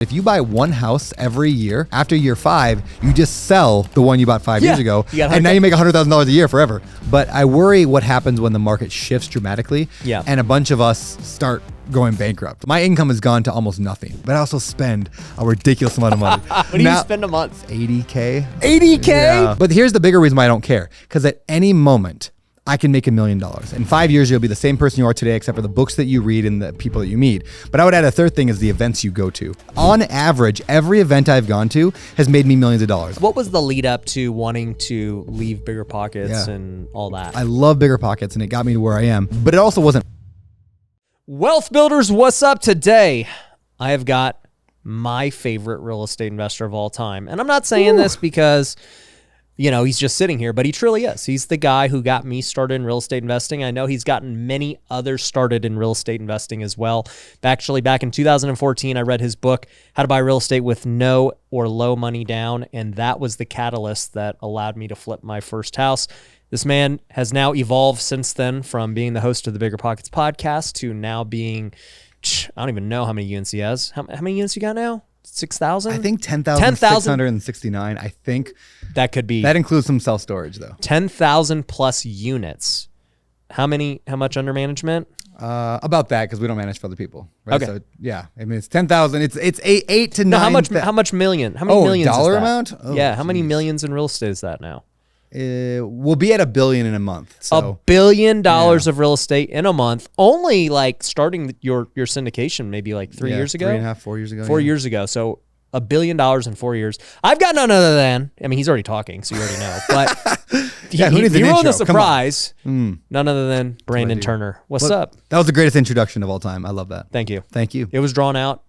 If you buy one house every year, after year 5, you just sell the one you bought 5 years ago, and now you make $100,000 a year forever. But I worry what happens when the market shifts dramatically, and a bunch of us start going bankrupt. My income has gone to almost nothing, but I also spend a ridiculous amount of money. What do you spend a month? $80K. $80K? Yeah. But here's the bigger reason why I don't care, because at any moment, I can make $1 million. In 5 years, you'll be the same person you are today, except for the books that you read and the people that you meet. But I would add a third thing is the events you go to. On average, every event I've gone to has made me millions of dollars. What was the lead up to wanting to leave BiggerPockets and all that? I love BiggerPockets, and it got me to where I am, but it also wasn't. Wealth builders, what's up today? I have got my favorite real estate investor of all time. And I'm not saying this because, you know, he's just sitting here, but he truly is. He's the guy who got me started in real estate investing. I know he's gotten many others started in real estate investing as well. Actually, back in 2014, I read his book, How to Buy Real Estate with No or Low Money Down, and that was the catalyst that allowed me to flip my first house. This man has now evolved since then from being the host of the BiggerPockets podcast to now being, I don't even know how many units he has. How many units you got now? 6,000? I think 10,669. I think that could be. That includes some self-storage though. 10,000 plus units. How much under management? About that, because we don't manage for other people. Right? Okay. So yeah, I mean it's 10,000. It's eight to 9. No, how much million? How many millions? Dollar is that? amount? Yeah. How many millions in real estate is that now? We'll be at $1 billion in a month. So. $1 billion of real estate in a month. Only like starting your syndication maybe like 3 years ago. 3.5, 4 years ago. 4 years ago. So $1 billion in 4 years. I've got none other than, I mean, he's already talking, so you already know. But he won the surprise. None other than Brandon Turner. What's up? That was the greatest introduction of all time. I love that. Thank you. Thank you. It was drawn out.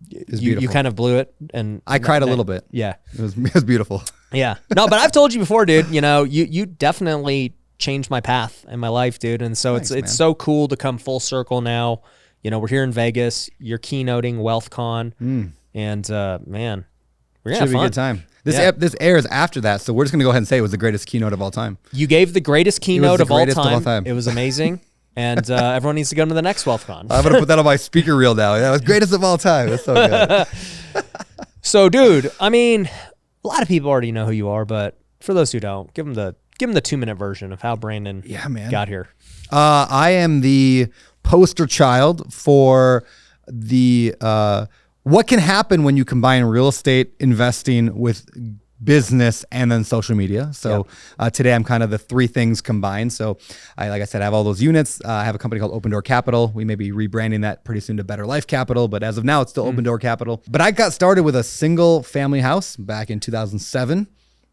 You kind of blew it, and I cried a little bit. Yeah, it was beautiful. Yeah, no, but I've told you before, dude. You know, you definitely changed my path in my life, dude. And so it's so cool to come full circle now. You know, we're here in Vegas. You're keynoting WealthCon, and man, we're gonna have fun. Should be a good time. This airs after that, so we're just gonna go ahead and say it was the greatest keynote of all time. You gave the greatest keynote of all time. It was amazing. And everyone needs to go to the next WealthCon. I'm going to put that on my speaker reel now. That was greatest of all time. That's so good. So, dude, I mean, a lot of people already know who you are, but for those who don't, give them the 2-minute version of how Brandon got here. I am the poster child for the what can happen when you combine real estate investing with business and then social media. So today I'm kind of the three things combined. So like I said, I have all those units. I have a company called Open Door Capital. We may be rebranding that pretty soon to Better Life Capital, but as of now, it's still Open Door Capital. But I got started with a single family house back in 2007,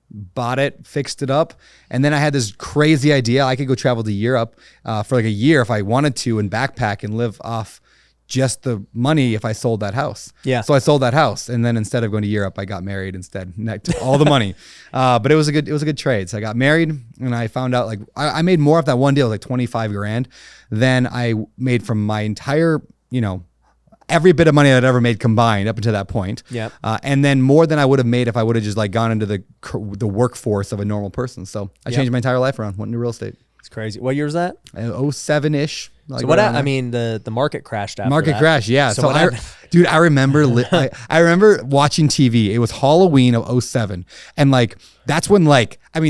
bought it, fixed it up. And then I had this crazy idea. I could go travel to Europe for like a year if I wanted to and backpack and live off just the money if I sold that house. Yeah. So I sold that house, and then instead of going to Europe, I got married instead. And I took all the money. But it was a good trade. So I got married, and I found out like I made more off that one deal, like 25 grand, than I made from my entire, every bit of money I'd ever made combined up until that point. Yeah. And then more than I would have made if I would have just like gone into the workforce of a normal person. So I changed my entire life around, went into real estate. It's crazy. What year was that? 07-ish. Like so what? I mean, the market crashed after Market that. crash, yeah. So I remember, I remember watching TV. It was Halloween of 07, and like that's when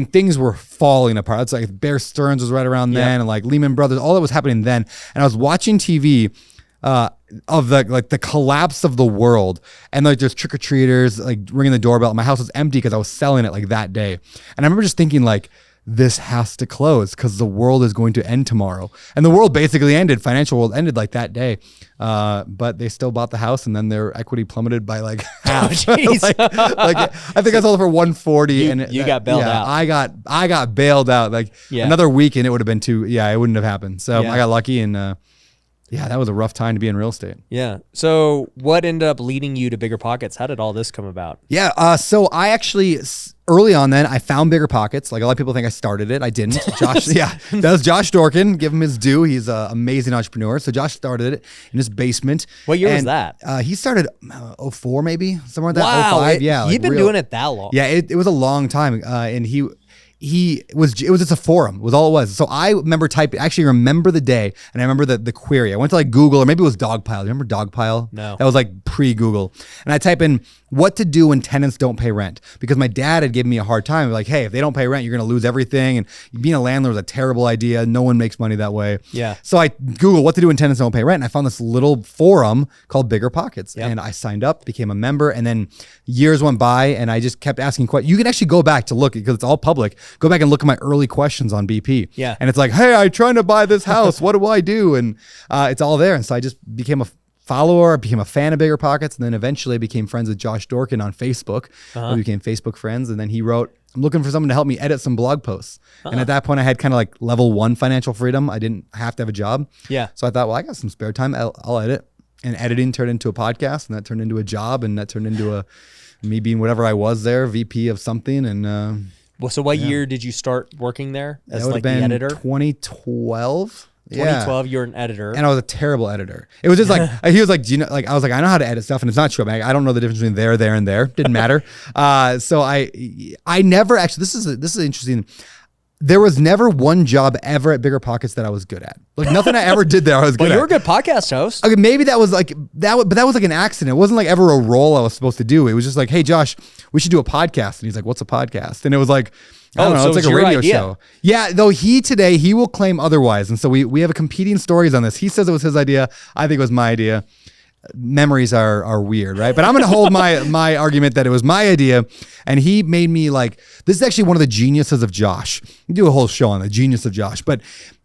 things were falling apart. It's like Bear Stearns was right around then, and like Lehman Brothers, all that was happening then. And I was watching TV of the collapse of the world, and like there's trick or treaters like ringing the doorbell. My house was empty because I was selling it like that day, and I remember just thinking like, this has to close because the world is going to end tomorrow. And the world basically ended. Financial world ended like that day. But they still bought the house, and then their equity plummeted by like half. Oh, I think I sold it for 140. You got bailed out. I got bailed out. Like another week and it would have been it wouldn't have happened. So I got lucky, and that was a rough time to be in real estate. Yeah. So what ended up leading you to BiggerPockets? How did all this come about? Yeah. So I actually, early on then, I found BiggerPockets. Like a lot of people think I started it. I didn't. Josh, that was Josh Dorkin. Give him his due. He's an amazing entrepreneur. So Josh started it in his basement. What year was that? He started 04 maybe, somewhere like that. Wow. 05. Yeah. You've been doing it that long. Yeah. It was a long time. And he it was just a forum was all it was. So I remember remember the day, and I remember the query. I went to like Google, or maybe it was Dogpile. Remember Dogpile? No. That was like pre-Google. And I type in what to do when tenants don't pay rent, because my dad had given me a hard time. Like, hey, if they don't pay rent, you're going to lose everything. And being a landlord is a terrible idea. No one makes money that way. Yeah. So I Googled what to do when tenants don't pay rent. And I found this little forum called BiggerPockets. Yep. And I signed up, became a member. And then years went by, and I just kept asking questions. You can actually go back to look, because it's all public. Go back and look at my early questions on BP. Yeah. And it's like, hey, I'm trying to buy this house. What do I do? And it's all there. And so I just became a follower, became a fan of BiggerPockets, and then eventually I became friends with Josh Dorkin on Facebook. We became Facebook friends, and then he wrote, I'm looking for someone to help me edit some blog posts. And at that point I had kind of like level 1 financial freedom. I didn't have to have a job. Yeah. So I thought, well, I got some spare time. I'll edit. And editing turned into a podcast, and that turned into a job, and that turned into me being whatever I was there, VP of something. And well, so what year did you start working there as like the been editor? 2012. 2012, you were an editor. And I was a terrible editor. It was just like, he was like, do you know, like, I was like, I know how to edit stuff, and it's not true. I don't know the difference between there, and there. Didn't matter. So I never actually, this is interesting. There was never one job ever at BiggerPockets that I was good at. Like nothing I ever did there I was good Well, at. you were a good podcast host. Okay, maybe that was like that, but that was like an accident. It wasn't like ever a role I was supposed to do. It was just like, hey, Josh, we should do a podcast. And he's like, what's a podcast? And it was like, I don't know, so it's it like was a your radio idea. show. Yeah, though he will claim otherwise. And so we have competing stories on this. He says it was his idea. I think it was my idea. Memories are weird, right? But I'm going to hold my argument that it was my idea, and he made me like, this is actually one of the geniuses of Josh. We do a whole show on the genius of Josh, but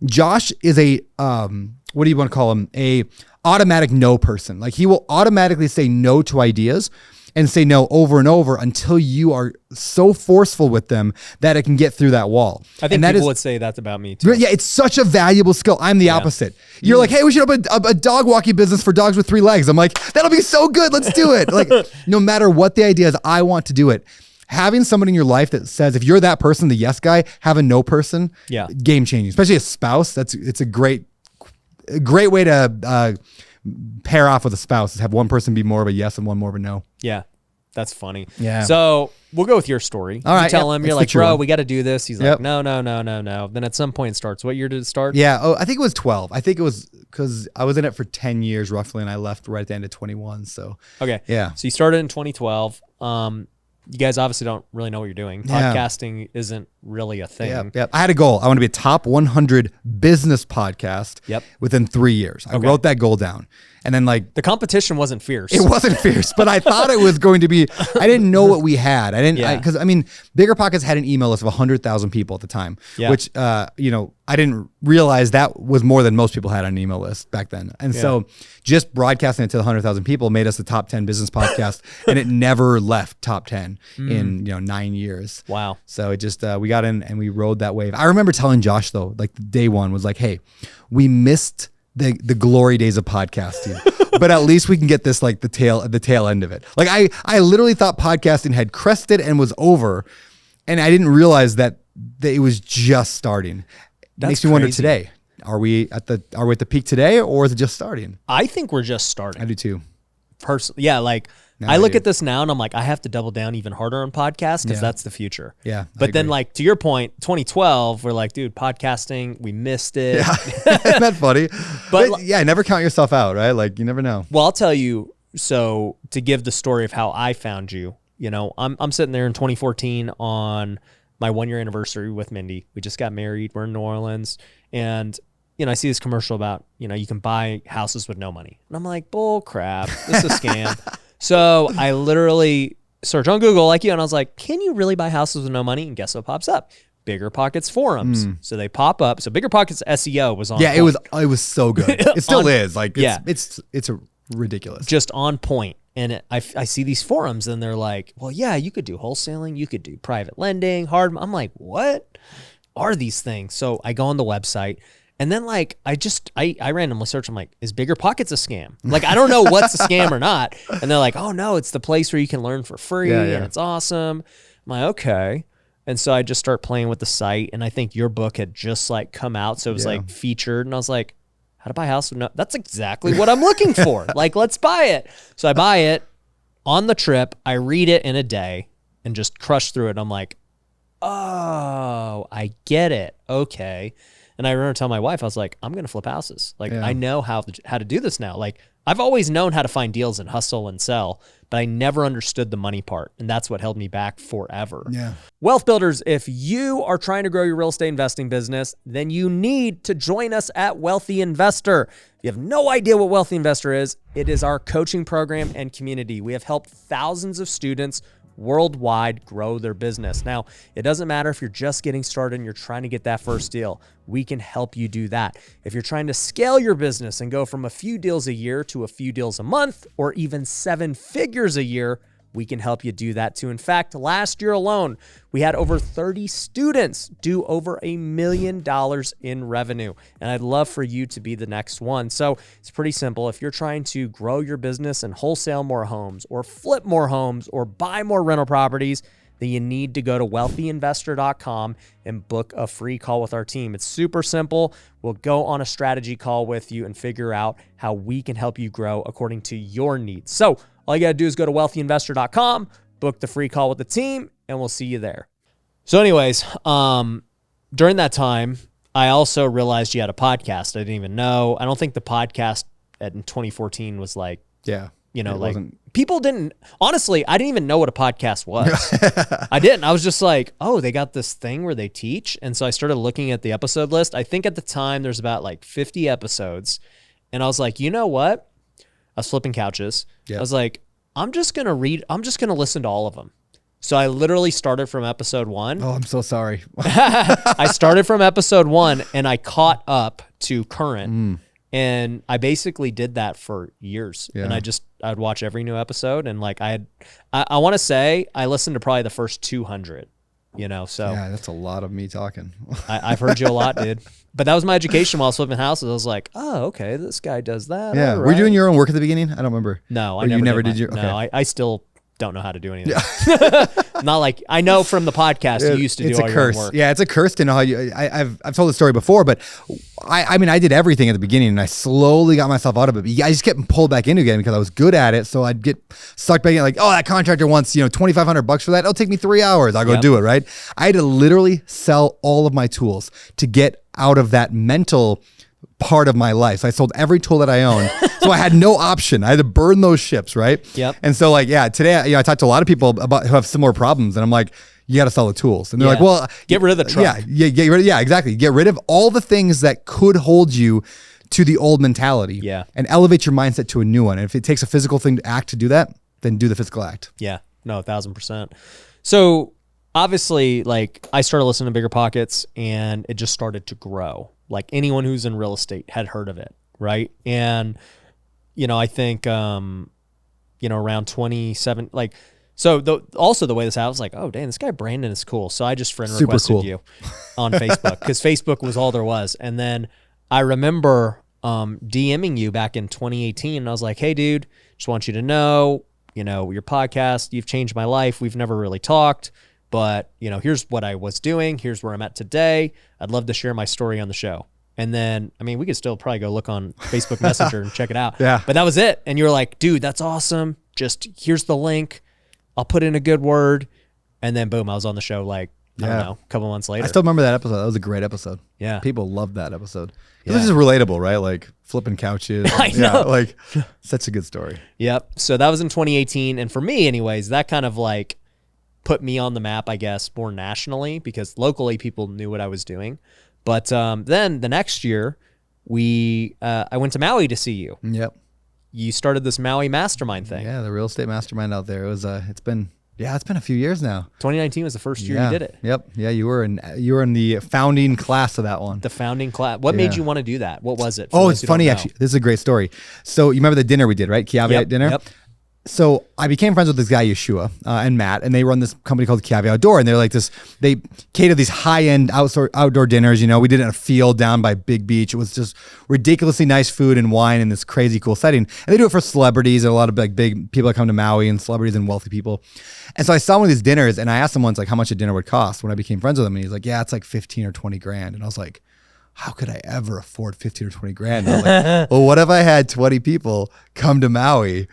Josh is a, what do you want to call him? A automatic no person. Like he will automatically say no to ideas and say no over and over until you are so forceful with them that it can get through that wall. I think people would say that's about me too. Yeah, it's such a valuable skill. I'm the opposite. You're like, hey, we should open a dog walking business for dogs with 3 legs. I'm like, that'll be so good. Let's do it. Like, no matter what the idea is, I want to do it. Having someone in your life that says, if you're that person, the yes guy, have a no person, game changing. Especially a spouse. It's a great way to pair off with a spouse, is have one person be more of a yes and one more of a no. Yeah. That's funny. Yeah. So we'll go with your story. All right. You tell him, you're It's like, the true bro, one. we got to do this. He's like, no. Then at some point it starts. What year did it start? Yeah. Oh, I think it was 12. I think it was because I was in it for 10 years roughly, and I left right at the end of 21. So Okay. yeah. So you started in 2012. You guys obviously don't really know what you're doing. Yeah. Podcasting isn't really a thing. Yeah. I had a goal. I want to be a top 100 business podcast within 3 years. I wrote that goal down. And then like The competition wasn't fierce. it wasn't fierce, but I thought it was going to be. I didn't know what we had. I didn't because I mean, BiggerPockets had an email list of 100,000 people at the time, which I didn't realize that was more than most people had on an email list back then. And so just broadcasting it to the 100,000 people made us the top 10 business podcast, and it never left top 10 in 9 years. Wow. So it just we got in and we rode that wave. I remember telling Josh though, like the day one was like, hey, we missed the glory days of podcasting, but at least we can get this like the tail end of it. Like I literally thought podcasting had crested and was over, and I didn't realize that it was just starting. That's Makes me wonder crazy. today, are we at the peak today, or is it just starting? I think we're just starting. I do too. Personally, yeah, like Now I look do. at this now and I'm like, I have to double down even harder on podcasts because that's the future. Yeah, I But then, agree. like to your point, 2012, we're like, dude, podcasting, we missed it. Isn't that funny? But But yeah, never count yourself out, right? Like you never know. Well, I'll tell you. So to give the story of how I found you, I'm sitting there in 2014 on my 1-year anniversary with Mindy. We just got married. We're in New Orleans, and I see this commercial about you can buy houses with no money, and I'm like, bull crap, this is a scam. So I literally search on Google like you, and I was like, can you really buy houses with no money? And guess what pops up? BiggerPockets forums. So they pop up. So BiggerPockets SEO was on. Yeah, point. it was so good. It still is. Like it's ridiculous. Just on point. And I see these forums and they're like, well, yeah, you could do wholesaling. You could do private lending, hard. I'm like, what are these things? So I go on the website, and then like, I randomly search. I'm like, is BiggerPockets a scam? Like, I don't know what's a scam or not. And they're like, oh no, it's the place where you can learn for free and it's awesome. I'm like, okay. And so I just start playing with the site, and I think your book had just like come out. So it was like featured, and I was like, how to buy a house? No, that's exactly what I'm looking for. Like, let's buy it. So I buy it on the trip. I read it in a day and just crush through it. I'm like, oh, I get it. Okay. And I remember telling my wife, I was like, I'm going to flip houses. Like, I know how to do this now. Like, I've always known how to find deals and hustle and sell, but I never understood the money part. And that's what held me back forever. Yeah. Wealth builders, if you are trying to grow your real estate investing business, then you need to join us at Wealthy Investor. If you have no idea what Wealthy Investor is, it is our coaching program and community. We have helped thousands of students worldwide grow their business. Now, it doesn't matter if you're just getting started and you're trying to get that first deal. We can help you do that. If you're trying to scale your business and go from a few deals a year to a few deals a month, or even 7 figures a year, we can help you do that too. In fact, last year alone, we had over 30 students do over $1 million in revenue. And I'd love for you to be the next one. So it's pretty simple. If you're trying to grow your business and wholesale more homes or flip more homes or buy more rental properties, then you need to go to wealthyinvestor.com and book a free call with our team. It's super simple. We'll go on a strategy call with you and figure out how we can help you grow according to your needs. So all you got to do is go to wealthyinvestor.com, book the free call with the team, and we'll see you there. So anyways, during that time, I also realized you had a podcast. I didn't even know. I don't think the podcast in 2014 was like, people didn't, honestly, I didn't even know what a podcast was. I didn't. I was just like, oh, they got this thing where they teach. And so I started looking at the episode list. I think at the time there's about like 50 episodes. And I was like, you know what? I was flipping couches. Yep. I was like, I'm just going to listen to all of them. So I literally started from episode 1. Oh, I'm so sorry. I started from episode 1 and I caught up to current. And I basically did that for years. Yeah. And I'd watch every new episode. And like I want to say I listened to probably the first 200, so. Yeah, that's a lot of me talking. I've heard you a lot, dude. But that was my education while I was flipping houses. I was like, oh, okay, this guy does that. Yeah. Right. Were you doing your own work at the beginning? I don't remember. No, I never did. Okay. No, I still don't know how to do anything. Yeah. Not like I know from the podcast you used to do all your own work. Yeah, it's a curse to know how you. I've told the story before, but I mean I did everything at the beginning, and I slowly got myself out of it. But I just kept pulled back into it again because I was good at it. So I'd get sucked back in, like, oh, that contractor wants $2,500 for that. It'll take me 3 hours. I'll go do it. Right. I had to literally sell all of my tools to get out of that mental part of my life. So I sold every tool that I owned. So I had no option. I had to burn those ships, right? Yep. And so today, I talked to a lot of people about who have similar problems, and I'm like, you got to sell the tools. And they're like, well, get rid of the truck. Yeah, exactly. Get rid of all the things that could hold you to the old mentality. Yeah. And elevate your mindset to a new one. And if it takes a physical thing to act to do that, then do the physical act. Yeah. No, 1,000%. So obviously, like, I started listening to BiggerPockets and it just started to grow. Like, anyone who's in real estate had heard of it, right? And, I think, around 27, like, so also the way this happened, I was like, oh, dang, this guy Brandon is cool. So I just friend requested you on Facebook because Facebook was all there was. And then I remember DMing you back in 2018. And I was like, hey, dude, just want you to know, your podcast, you've changed my life. We've never really talked. But, here's what I was doing. Here's where I'm at today. I'd love to share my story on the show. And then, we could still probably go look on Facebook Messenger and check it out. Yeah. But that was it. And you were like, dude, that's awesome. Just here's the link. I'll put in a good word. And then boom, I was on the show like, I don't know, a couple months later. I still remember that episode. That was a great episode. Yeah. People loved that episode. Yeah. This is relatable, right? Like flipping couches. I know. Yeah, like such a good story. Yep. So that was in 2018. And for me anyways, that kind of like put me on the map, I guess, more nationally because locally people knew what I was doing. But then the next year, I went to Maui to see you. Yep. You started this Maui Mastermind thing. Yeah, the real estate mastermind out there. It was. It's been a few years now. 2019 was the first year you did it. Yep. Yeah, you were in the founding class of that one. The founding class. What made you want to do that? What was it? Oh, it's funny actually. This is a great story. So you remember the dinner we did, right? Caveat dinner. Yep. So I became friends with this guy, Yeshua, and Matt, and they run this company called Caveat Outdoor, and they're like this, they cater these high-end outdoor dinners, we did it in a field down by Big Beach. It was just ridiculously nice food and wine in this crazy cool setting. And they do it for celebrities and a lot of like big people that come to Maui and celebrities and wealthy people. And so I saw one of these dinners and I asked him once like how much a dinner would cost when I became friends with him. And he's like, yeah, it's like 15 or 20 grand. And I was like, how could I ever afford 15 or 20 grand? And I was like, well, what if I had 20 people come to Maui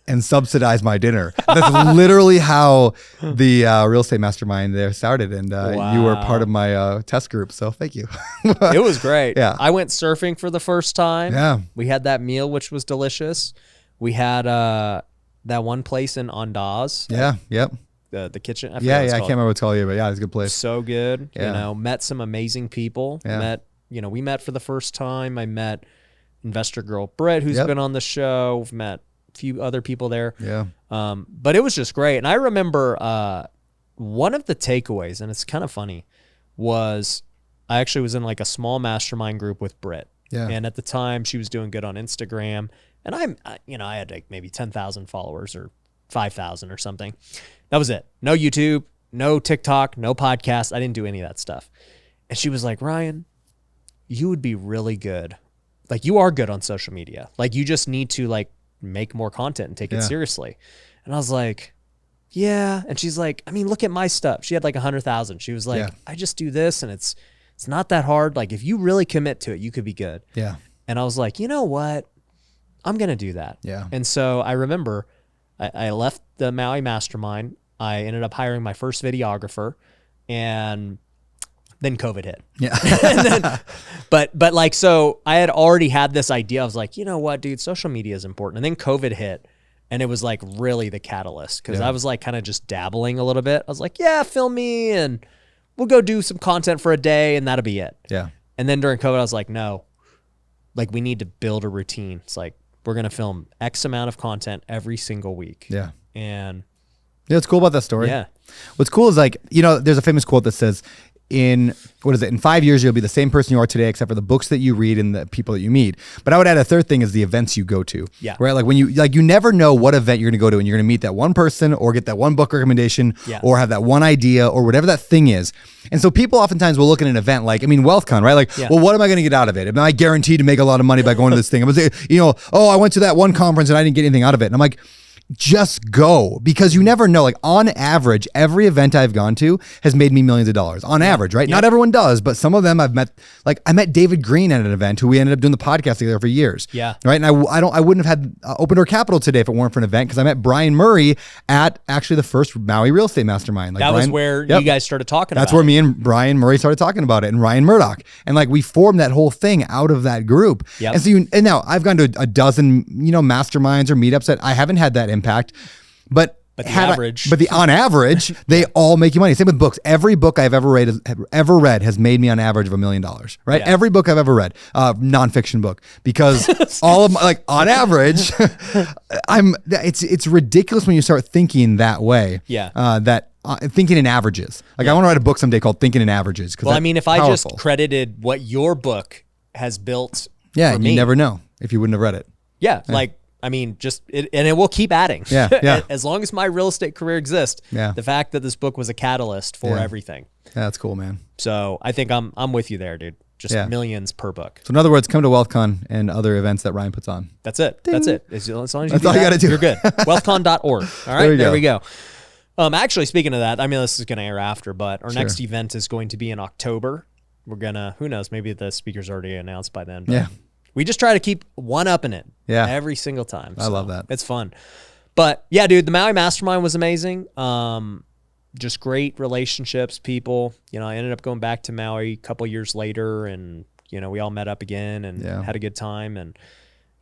and subsidize my dinner. That's literally how the real estate mastermind there started. And you were part of my test group. So thank you. It was great. Yeah. I went surfing for the first time. Yeah. We had that meal, which was delicious. We had that one place in Andaz. Yeah. Yep. The kitchen. I can't remember what it's called, but yeah, it's a good place. So good. Yeah. Met some amazing people. Yeah. We met for the first time. I met investor girl Britt, who's been on the show. We've met a few other people there. Yeah. But it was just great. And I remember one of the takeaways, and it's kind of funny, was I actually was in like a small mastermind group with Britt. Yeah. And at the time she was doing good on Instagram. And I had like maybe 10,000 followers or 5,000 or something. That was it. No YouTube, no TikTok, no podcast. I didn't do any of that stuff. And she was like, Ryan, you would be really good. Like, you are good on social media. Like, you just need to like make more content and take it seriously. And I was like, yeah. And she's like, I mean, look at my stuff. She had like 100,000. She was like, I just do this and it's not that hard. Like, if you really commit to it, you could be good. Yeah. And I was like, you know what? I'm going to do that. Yeah. And so I remember I left the Maui Mastermind. I ended up hiring my first videographer, and then COVID hit. Yeah. And then, but like, so I had already had this idea. I was like, you know what, dude, social media is important. And then COVID hit, and it was like really the catalyst, because I was like kind of just dabbling a little bit. I was like, yeah, film me and we'll go do some content for a day and that'll be it. Yeah. And then during COVID, I was like, no, like we need to build a routine. It's like, we're going to film X amount of content every single week. Yeah. And yeah, what's cool about that story? yeah, What's cool is like, there's a famous quote that says, in 5 years, you'll be the same person you are today, except for the books that you read and the people that you meet. But I would add a third thing is the events you go to. Yeah. Right. Like when you never know what event you're going to go to, and you're going to meet that one person or get that one book recommendation or have that one idea or whatever that thing is. And so people oftentimes will look at an event like, WealthCon, right? Like, well, what am I going to get out of it? Am I guaranteed to make a lot of money by going to this thing? I went to that one conference and I didn't get anything out of it. And I'm like, just go, because you never know. Like, on average, every event I've gone to has made me millions of dollars on average, right? Not everyone does, but some of them I've met. Like, I met David Green at an event, who we ended up doing the podcast together for years. Yeah. Right. And I wouldn't have had Open Door Capital today if it weren't for an event, because I met Brian Murray at actually the first Maui Real Estate Mastermind. Like, that was where you guys started talking about it. That's where me and Brian Murray started talking about it, and Ryan Murdoch. And like, we formed that whole thing out of that group. Yep. And so and now I've gone to a dozen, masterminds or meetups that I haven't had that impact. But on average, they all make you money. Same with books. Every book I've ever read has made me on average of $1 million, right? Yeah. Every book I've ever read, nonfiction book, because all of my, like, on average, it's ridiculous when you start thinking that way. Yeah. Thinking in averages. Like, I want to write a book someday called Thinking in Averages. Well, I mean, if I just credited what your book has built, you never know if you wouldn't have read it. Yeah. Like, I mean, and it will keep adding. Yeah. As long as my real estate career exists. Yeah. The fact that this book was a catalyst for everything. Yeah, that's cool, man. So I think I'm with you there, dude. Just millions per book. So in other words, come to WealthCon and other events that Ryan puts on. That's it. Ding. That's it. As long as that's all you got to do. You're good. Wealthcon.org. All right. There we go. Actually, speaking of that, I mean, this is going to air after, but our next event is going to be in October. We're going to, who knows, maybe the speaker's already announced by then. But we just try to keep one-upping it every single time. I love that. It's fun. But yeah, dude, the Maui Mastermind was amazing. Just great relationships, people. I ended up going back to Maui a couple years later, and, we all met up again and had a good time. And,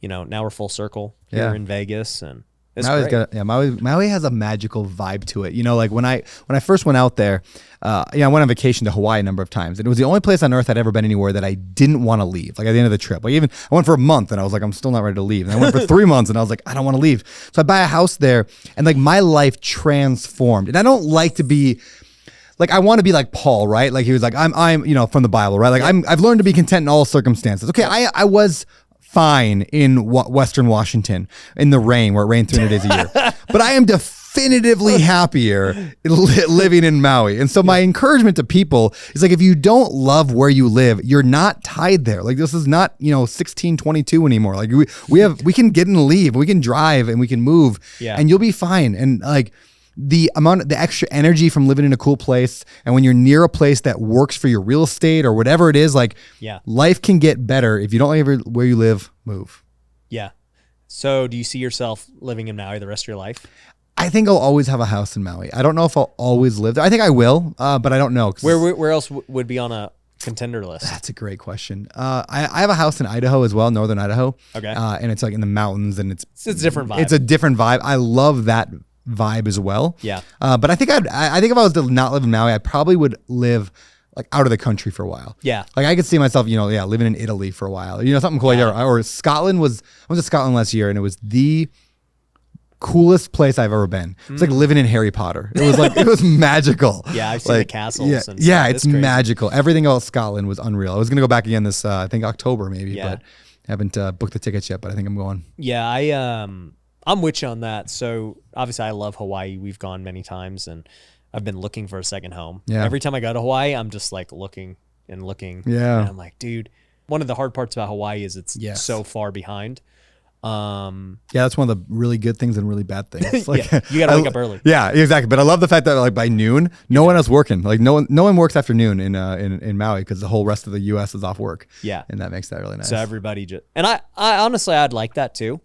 now we're full circle here in Vegas, and it's great. Maui has a magical vibe to it. Like when I first went out there, I went on vacation to Hawaii a number of times, and it was the only place on earth I'd ever been anywhere that I didn't want to leave. Like, at the end of the trip, like, I went for a month and I was like, I'm still not ready to leave. And I went for 3 months and I was like, I don't want to leave. So I buy a house there, and like, my life transformed. And I don't like to be like, I want to be like Paul, right? Like, he was like, I'm from the Bible, right? Like, I've learned to be content in all circumstances. Okay, I was fine in Western Washington in the rain, where it rained 300 days a year. But I am definitively happier living in Maui. And so my encouragement to people is, like, if you don't love where you live, you're not tied there. Like, this is not, 1622 anymore. Like, we can get and leave, we can drive and we can move, and you'll be fine. And like, the extra energy from living in a cool place, and when you're near a place that works for your real estate or whatever it is, like, life can get better. If you don't like where you live, move. Yeah. So do you see yourself living in Maui the rest of your life? I think I'll always have a house in Maui. I don't know if I'll always live there. I think I will, but I don't know. Where else would be on a contender list? That's a great question. I have a house in Idaho as well, northern Idaho. Okay. And it's like in the mountains, and it's a different vibe. It's a different vibe. I love that vibe as well. Yeah. But I think I think if I was to not live in Maui, I probably would live like out of the country for a while. Yeah. Like I could see myself, living in Italy for a while. Something cool. Yeah. Or Scotland I went to Scotland last year, and it was the coolest place I've ever been. It's like living in Harry Potter. It was like it was magical. Yeah, I've seen the castles. Yeah, and stuff. It's magical. Everything about Scotland was unreal. I was gonna go back again this I think October maybe, but haven't booked the tickets yet. But I think I'm going. Yeah, I'm with you on that. So obviously I love Hawaii. We've gone many times, and I've been looking for a second home. Yeah. Every time I go to Hawaii, I'm just like looking and looking. Yeah. And I'm like, dude, one of the hard parts about Hawaii is it's so far behind. That's one of the really good things and really bad things. Like, you gotta wake up early. Yeah, exactly. But I love the fact that like by noon, no one else working. Like no one works after noon in Maui because the whole rest of the U.S. is off work. Yeah, and that makes that really nice. So everybody just I honestly I'd like that too.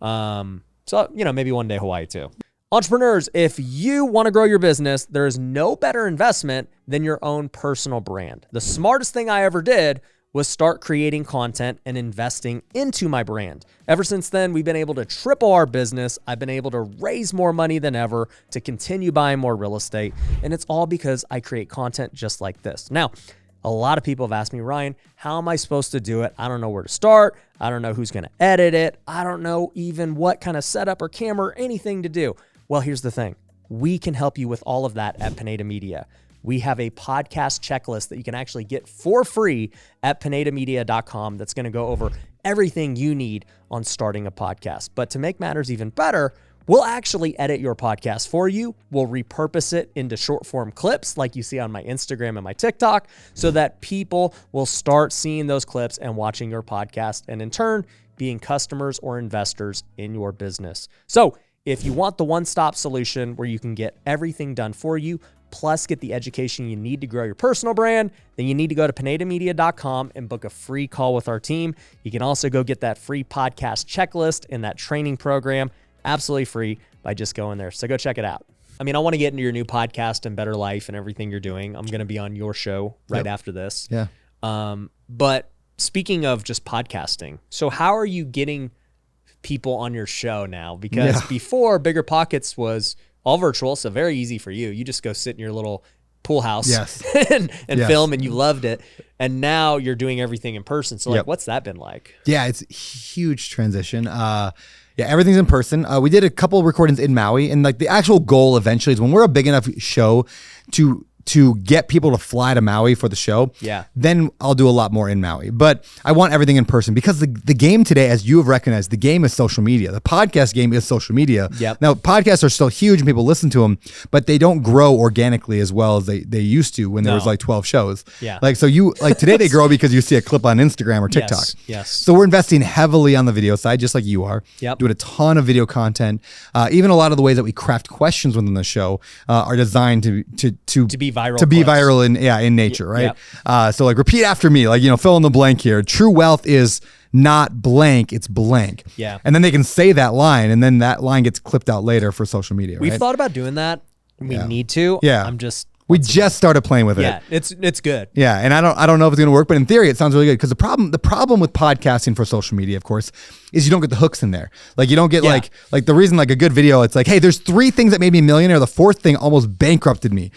So maybe one day Hawaii too. Entrepreneurs, if you want to grow your business, there is no better investment than your own personal brand. The smartest thing I ever did was start creating content and investing into my brand. Ever since then, we've been able to triple our business. I've been able to raise more money than ever to continue buying more real estate. And it's all because I create content just like this. Now, a lot of people have asked me, Ryan, how am I supposed to do it? I don't know where to start. I don't know who's going to edit it. I don't know even what kind of setup or camera or anything to do. Well, here's the thing. We can help you with all of that at Pineda Media. We have a podcast checklist that you can actually get for free at pinedamedia.com that's going to go over everything you need on starting a podcast. But to make matters even better, we'll actually edit your podcast for you. We'll repurpose it into short form clips like you see on my Instagram and my TikTok so that people will start seeing those clips and watching your podcast and in turn being customers or investors in your business. So if you want the one-stop solution where you can get everything done for you, plus get the education you need to grow your personal brand, then you need to go to pinedamedia.com and book a free call with our team. You can also go get that free podcast checklist and that training program absolutely free by just going there. So go check it out. I mean, I want to get into your new podcast and Better Life and everything you're doing. I'm going to be on your show right after this. Yeah. But speaking of just podcasting, so how are you getting people on your show now? Because before BiggerPockets was all virtual, so very easy for you. You just go sit in your little pool house and film, and you loved it. And now you're doing everything in person. So like, what's that been like? Yeah, it's a huge transition. Everything's in person. We did a couple of recordings in Maui, and like the actual goal eventually is when we're a big enough show to get people to fly to Maui for the show, then I'll do a lot more in Maui. But I want everything in person because the game today, as you have recognized, the game is social media. The podcast game is social media. Now, podcasts are still huge and people listen to them, but they don't grow organically as well as they used to when there was like 12 shows. Like, so today they grow because you see a clip on Instagram or TikTok. Yes. So we're investing heavily on the video side, just like you are. Doing a ton of video content. Even a lot of the ways that we craft questions within the show are designed to be viral. To be viral in nature, right? So like repeat after me, like, fill in the blank here. True wealth is not blank, it's blank. And then they can say that line, and then that line gets clipped out later for social media. We've thought about doing that. We need to. We just started playing with it. Yeah, it's good. Yeah, and I don't know if it's gonna work, but in theory it sounds really good. Because the problem with podcasting for social media, of course, is you don't get the hooks in there. Like you don't get like the reason like a good video, it's like, hey, there's 3 things that made me a millionaire. The 4th thing almost bankrupted me.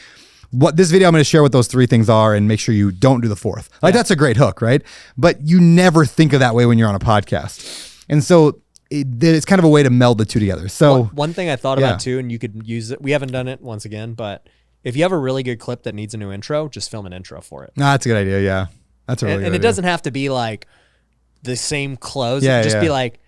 What this video, I'm going to share what those 3 things are and make sure you don't do the 4th. Like that's a great hook, right? But you never think of that way when you're on a podcast. And so it's kind of a way to meld the 2 together. So one thing I thought about too, and you could use it. We haven't done it once again, but if you have a really good clip that needs a new intro, just film an intro for it. No, that's a good idea. Yeah. That's a really good idea. And it doesn't have to be like the same close. Just be like,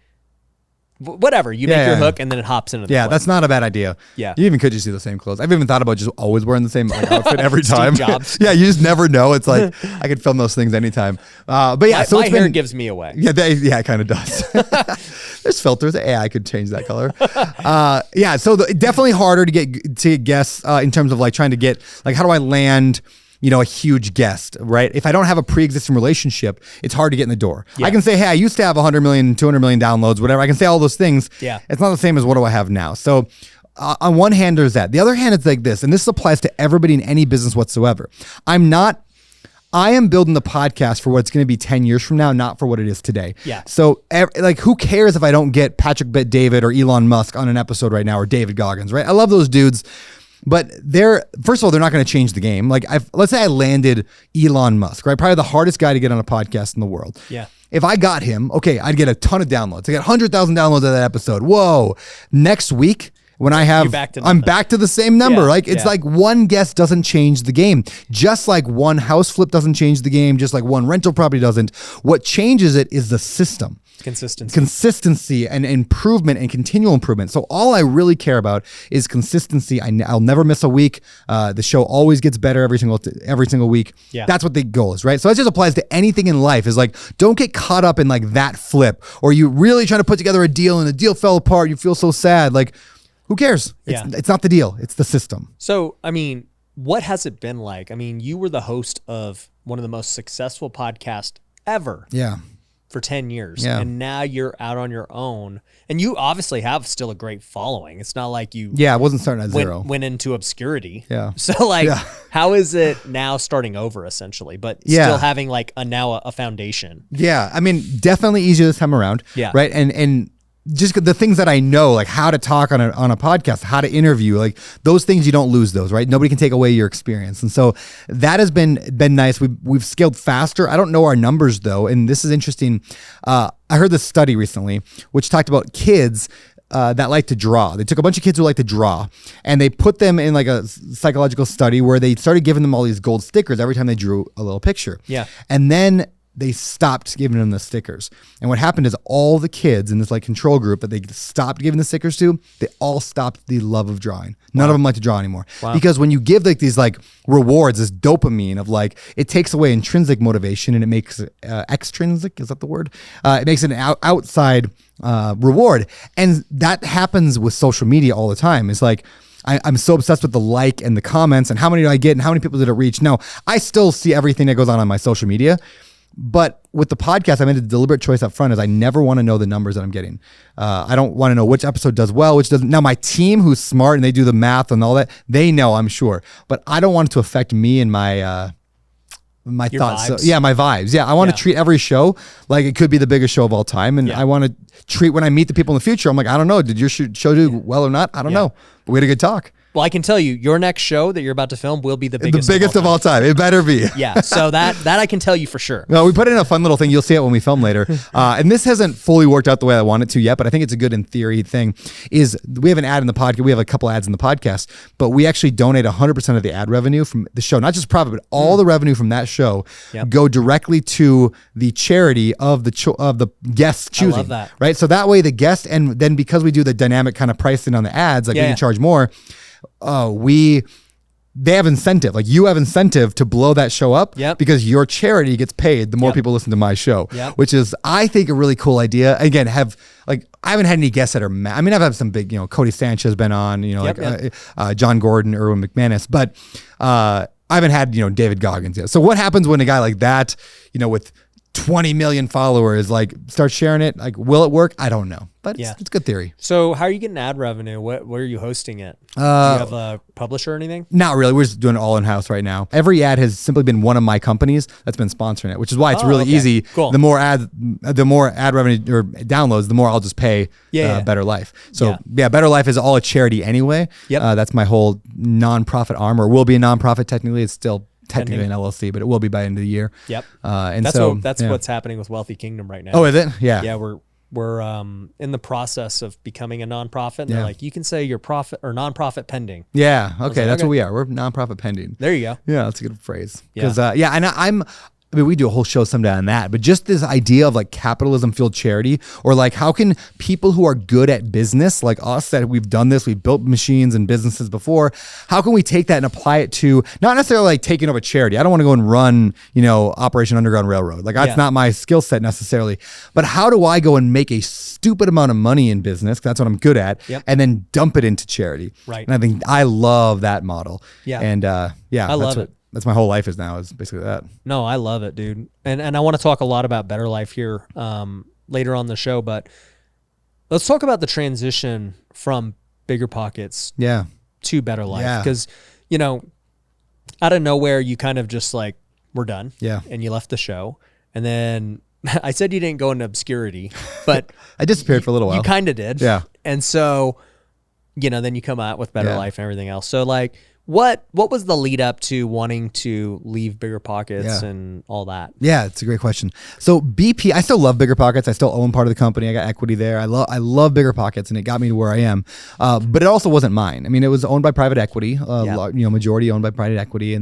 whatever, you make your hook and then it hops into the clip. That's not a bad idea. You even could just do the same clothes. I've even thought about just always wearing the same outfit every time. Steve Jobs. You just never know. It's like I could film those things anytime. But so my hair gives me away. It kind of does. There's filters. I could change that color. So definitely harder to get guests in terms of like trying to get like how do I land a huge guest, right? If I don't have a pre-existing relationship, it's hard to get in the door. Yeah. I can say, hey, I used to have 100 million, 200 million downloads, whatever. I can say all those things. Yeah. It's not the same as what do I have now. So on one hand, there's that. The other hand, it's like this, and this applies to everybody in any business whatsoever. I am building the podcast for what it's going to be 10 years from now, not for what it is today. Yeah. So like, who cares if I don't get Patrick Bet-David or Elon Musk on an episode right now, or David Goggins, right? I love those dudes. But first of all, they're not going to change the game. Like, let's say I landed Elon Musk, right? Probably the hardest guy to get on a podcast in the world. Yeah. If I got him, okay, I'd get a ton of downloads. I get 100,000 downloads of that episode. Whoa. Next week, when I'm back to the same number. Yeah, Like, it's like one guest doesn't change the game. Just like one house flip doesn't change the game. Just like one rental property doesn't. What changes it is the system. Consistency and improvement and continual improvement. So all I really care about is consistency. I'll never miss a week. The show always gets better every single week. Yeah. That's what the goal is, right? So that just applies to anything in life. Is like, don't get caught up in like that flip, or you really trying to put together a deal and the deal fell apart. You feel so sad. Like, who cares? It's not the deal. It's the system. So, I mean, what has it been like? I mean, you were the host of one of the most successful podcasts ever. Yeah. For 10 years. Yeah. And now you're out on your own. And you obviously have still a great following. It's not like you I wasn't starting at zero. Went into obscurity. Yeah. So like, how is it now starting over essentially, but still having like a foundation? Yeah. I mean, definitely easier this time around. Yeah. Right. And just the things that I know, like how to talk on a podcast, how to interview, like those things, you don't lose those, right? Nobody can take away your experience. And so that has been nice. We've scaled faster. I don't know our numbers though. And this is interesting. I heard this study recently, which talked about kids that like to draw. They took a bunch of kids who like to draw and they put them in like a psychological study where they started giving them all these gold stickers every time they drew a little picture. Yeah. And then they stopped giving them the stickers. And what happened is all the kids in this like control group that they stopped giving the stickers to, they all stopped the love of drawing. None of them like to draw anymore. Wow. Because when you give like these like rewards, this dopamine of like, it takes away intrinsic motivation and it makes extrinsic, is that the word? It makes an outside reward. And that happens with social media all the time. It's like, I'm so obsessed with the like and the comments and how many do I get and how many people did it reach. Now, I still see everything that goes on my social media. But with the podcast, I made a deliberate choice up front is I never want to know the numbers that I'm getting. I don't want to know which episode does well, which doesn't. Now, my team who's smart and they do the math and all that, they know, I'm sure. But I don't want it to affect me and my thoughts. So, my vibes. Yeah, I want to treat every show like it could be the biggest show of all time. And I want to treat when I meet the people in the future, I'm like, I don't know. Did your show do well or not? I don't know. But we had a good talk. Well, I can tell you, your next show that you're about to film will be the biggest of all time. It better be. Yeah, so that I can tell you for sure. No, we put in a fun little thing. You'll see it when we film later. And this hasn't fully worked out the way I want it to yet, but I think it's a good in theory thing. Is we have an ad in the podcast. We have a couple ads in the podcast, but we actually donate 100% of the ad revenue from the show, not just profit, but all the revenue from that show go directly to the charity of the guests choosing. I love that. Right? So that way the guest, and then because we do the dynamic kind of pricing on the ads, like we can charge more. They have incentive. Like you have incentive to blow that show up because your charity gets paid the more people listen to my show, which is, I think, a really cool idea. Again, I haven't had any guests that are mad. I mean, I've had some big, Cody Sanchez been on, John Gordon, Erwin McManus, but I haven't had, David Goggins yet. So what happens when a guy like that, with 20 million followers, like start sharing it? Like, will it work? I don't know, but it's good theory. So how are you getting ad revenue? Where are you hosting it? Do you have a publisher or anything? Not really. We're just doing it all in-house right now. Every ad has simply been one of my companies that's been sponsoring it, which is why it's really easy. Cool. The more ad revenue or downloads, the more I'll just pay Better Life. So Better Life is all a charity anyway. That's my whole nonprofit arm, or will be a nonprofit technically. It's still technically an LLC, but it will be by the end of the year. And that's what's happening with Wealthy Kingdom right now. Oh, is it? Yeah. Yeah, we're in the process of becoming a nonprofit. And they're like, you can say you're profit or nonprofit pending. Yeah. Okay. That's what we are. We're nonprofit pending. There you go. Yeah. That's a good phrase. Because and I mean, we do a whole show someday on that, but just this idea of like capitalism fueled charity, or like how can people who are good at business, like us, that we've done this, we've built machines and businesses before, how can we take that and apply it to not necessarily like taking over charity? I don't want to go and run, Operation Underground Railroad. Like that's not my skill set necessarily, but how do I go and make a stupid amount of money in business? 'Cause that's what I'm good at, and then dump it into charity. Right. And I think I love that model. Yeah. And I love it. that's my whole life is now, is basically that. No, I love it, dude. And I want to talk a lot about Better Life here later on the show, but let's talk about the transition from BiggerPockets to Better Life. Because, you know, out of nowhere, you kind of just like, we're done. Yeah. And you left the show. And then I said you didn't go into obscurity, but I disappeared for a little while. You kind of did. Yeah. And so, you know, then you come out with Better Life and everything else. So like, what was the lead up to wanting to leave BiggerPockets and all that? Yeah, it's a great question. So BP, I still love BiggerPockets. I still own part of the company. I got equity there. I love BiggerPockets, and it got me to where I am. But it also wasn't mine. I mean, it was owned by private equity. You know, majority owned by private equity,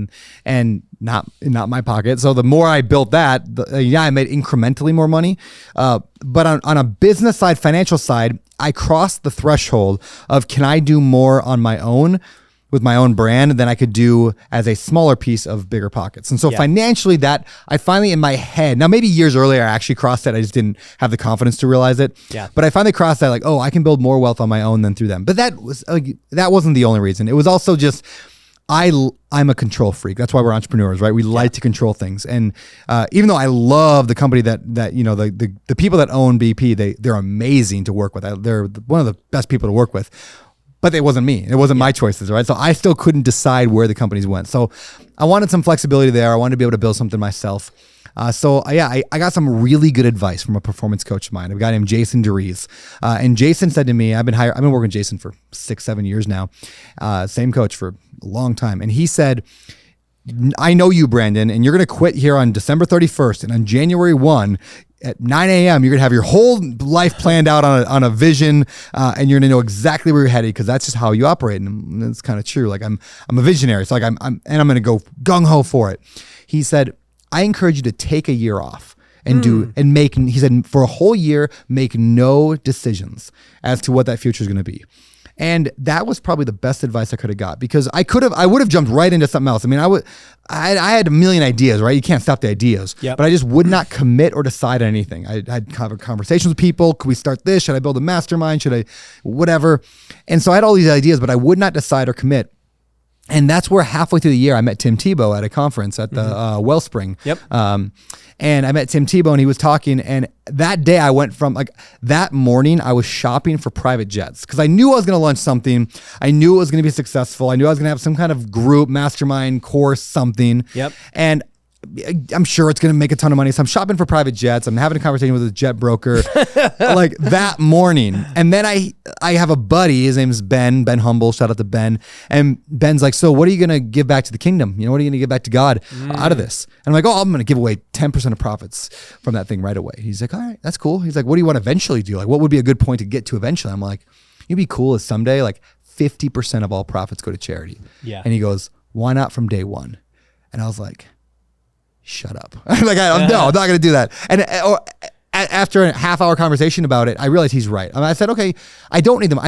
and not my pocket. So the more I built that, I made incrementally more money. But on a business side, financial side, I crossed the threshold of, can I do more on my own with my own brand than I could do as a smaller piece of BiggerPockets. And so financially, that I finally in my head, now maybe years earlier I actually crossed that, I just didn't have the confidence to realize it. Yeah. But I finally crossed that, like, oh, I can build more wealth on my own than through them. But that wasn't the only reason. It was also just, I'm a control freak. That's why we're entrepreneurs, right? We like to control things. And even though I love the company that you know, the people that own BP, they're amazing to work with. They're one of the best people to work with. But it wasn't me. It wasn't my choices, right? So I still couldn't decide where the companies went. So I wanted some flexibility there. I wanted to be able to build something myself. I got some really good advice from a performance coach of mine, a guy named Jason DeRees. And Jason said to me, I've been working with Jason for 6-7 years now. Same coach for a long time. And he said, I know you, Brandon, and you're going to quit here on December 31st. And on January 1, at 9 a.m., you're going to have your whole life planned out on a vision, and you're going to know exactly where you're headed, because that's just how you operate. And it's kind of true. Like I'm a visionary. So like I'm going to go gung ho for it. He said, I encourage you to take a year off and he said, for a whole year, make no decisions as to what that future is going to be. And that was probably the best advice I could have got, because I would have jumped right into something else. I mean, I had a million ideas, right? You can't stop the ideas, but I just would not commit or decide on anything. I had conversations with people. Could we start this? Should I build a mastermind? Should I, whatever? And so I had all these ideas, but I would not decide or commit. And that's where halfway through the year, I met Tim Tebow at a conference at the Wellspring. And I met Tim Tebow, and he was talking. And that day I went from, like, that morning I was shopping for private jets, because I knew I was going to launch something. I knew it was going to be successful. I knew I was going to have some kind of group, mastermind, course, something. And I'm sure it's going to make a ton of money. So I'm shopping for private jets. I'm having a conversation with a jet broker like that morning. And then I have a buddy, his name is Ben Humble. Shout out to Ben. And Ben's like, so what are you going to give back to the kingdom? You know, what are you going to give back to God out of this? And I'm like, oh, I'm going to give away 10% of profits from that thing right away. He's like, all right, that's cool. He's like, what do you want to eventually do? Like, what would be a good point to get to eventually? I'm like, it'd be cool if someday like 50% of all profits go to charity. And he goes, why not from day one? And I was like, shut up. Like, no, I'm not going to do that. And after a half-hour conversation about it, I realized he's right. I said, okay, I don't need them.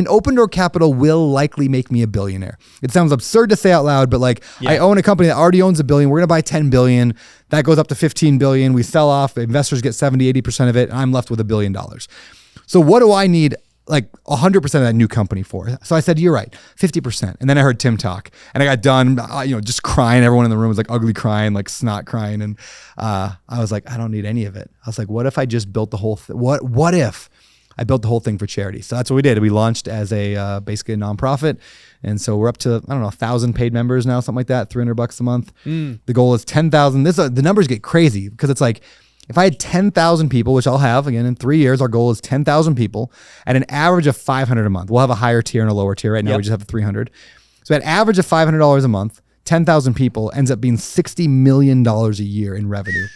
Open Door Capital will likely make me a billionaire. It sounds absurd to say out loud, but like, I own a company that already owns $1 billion. We're going to buy 10 billion. That goes up to 15 billion. We sell off. Investors get 70-80% of it. And I'm left with $1 billion. So what do I need like 100% of that new company for? So I said, you're right, 50%. And then I heard Tim talk, and I got done, just crying. Everyone in the room was like ugly crying, like snot crying. And I was like, I don't need any of it. I was like, what if I just built the whole thing? What if I built the whole thing for charity? So that's what we did. We launched as a basically a nonprofit. And so we're up to, 1,000 paid members now, something like that, $300 a month. The goal is 10,000. The numbers get crazy, because it's like, if I had 10,000 people, which I'll have again in 3 years, our goal is 10,000 people at an average of $500 a month. We'll have a higher tier and a lower tier. Right now we just have 300. So at average of $500 a month, 10,000 people ends up being $60 million a year in revenue.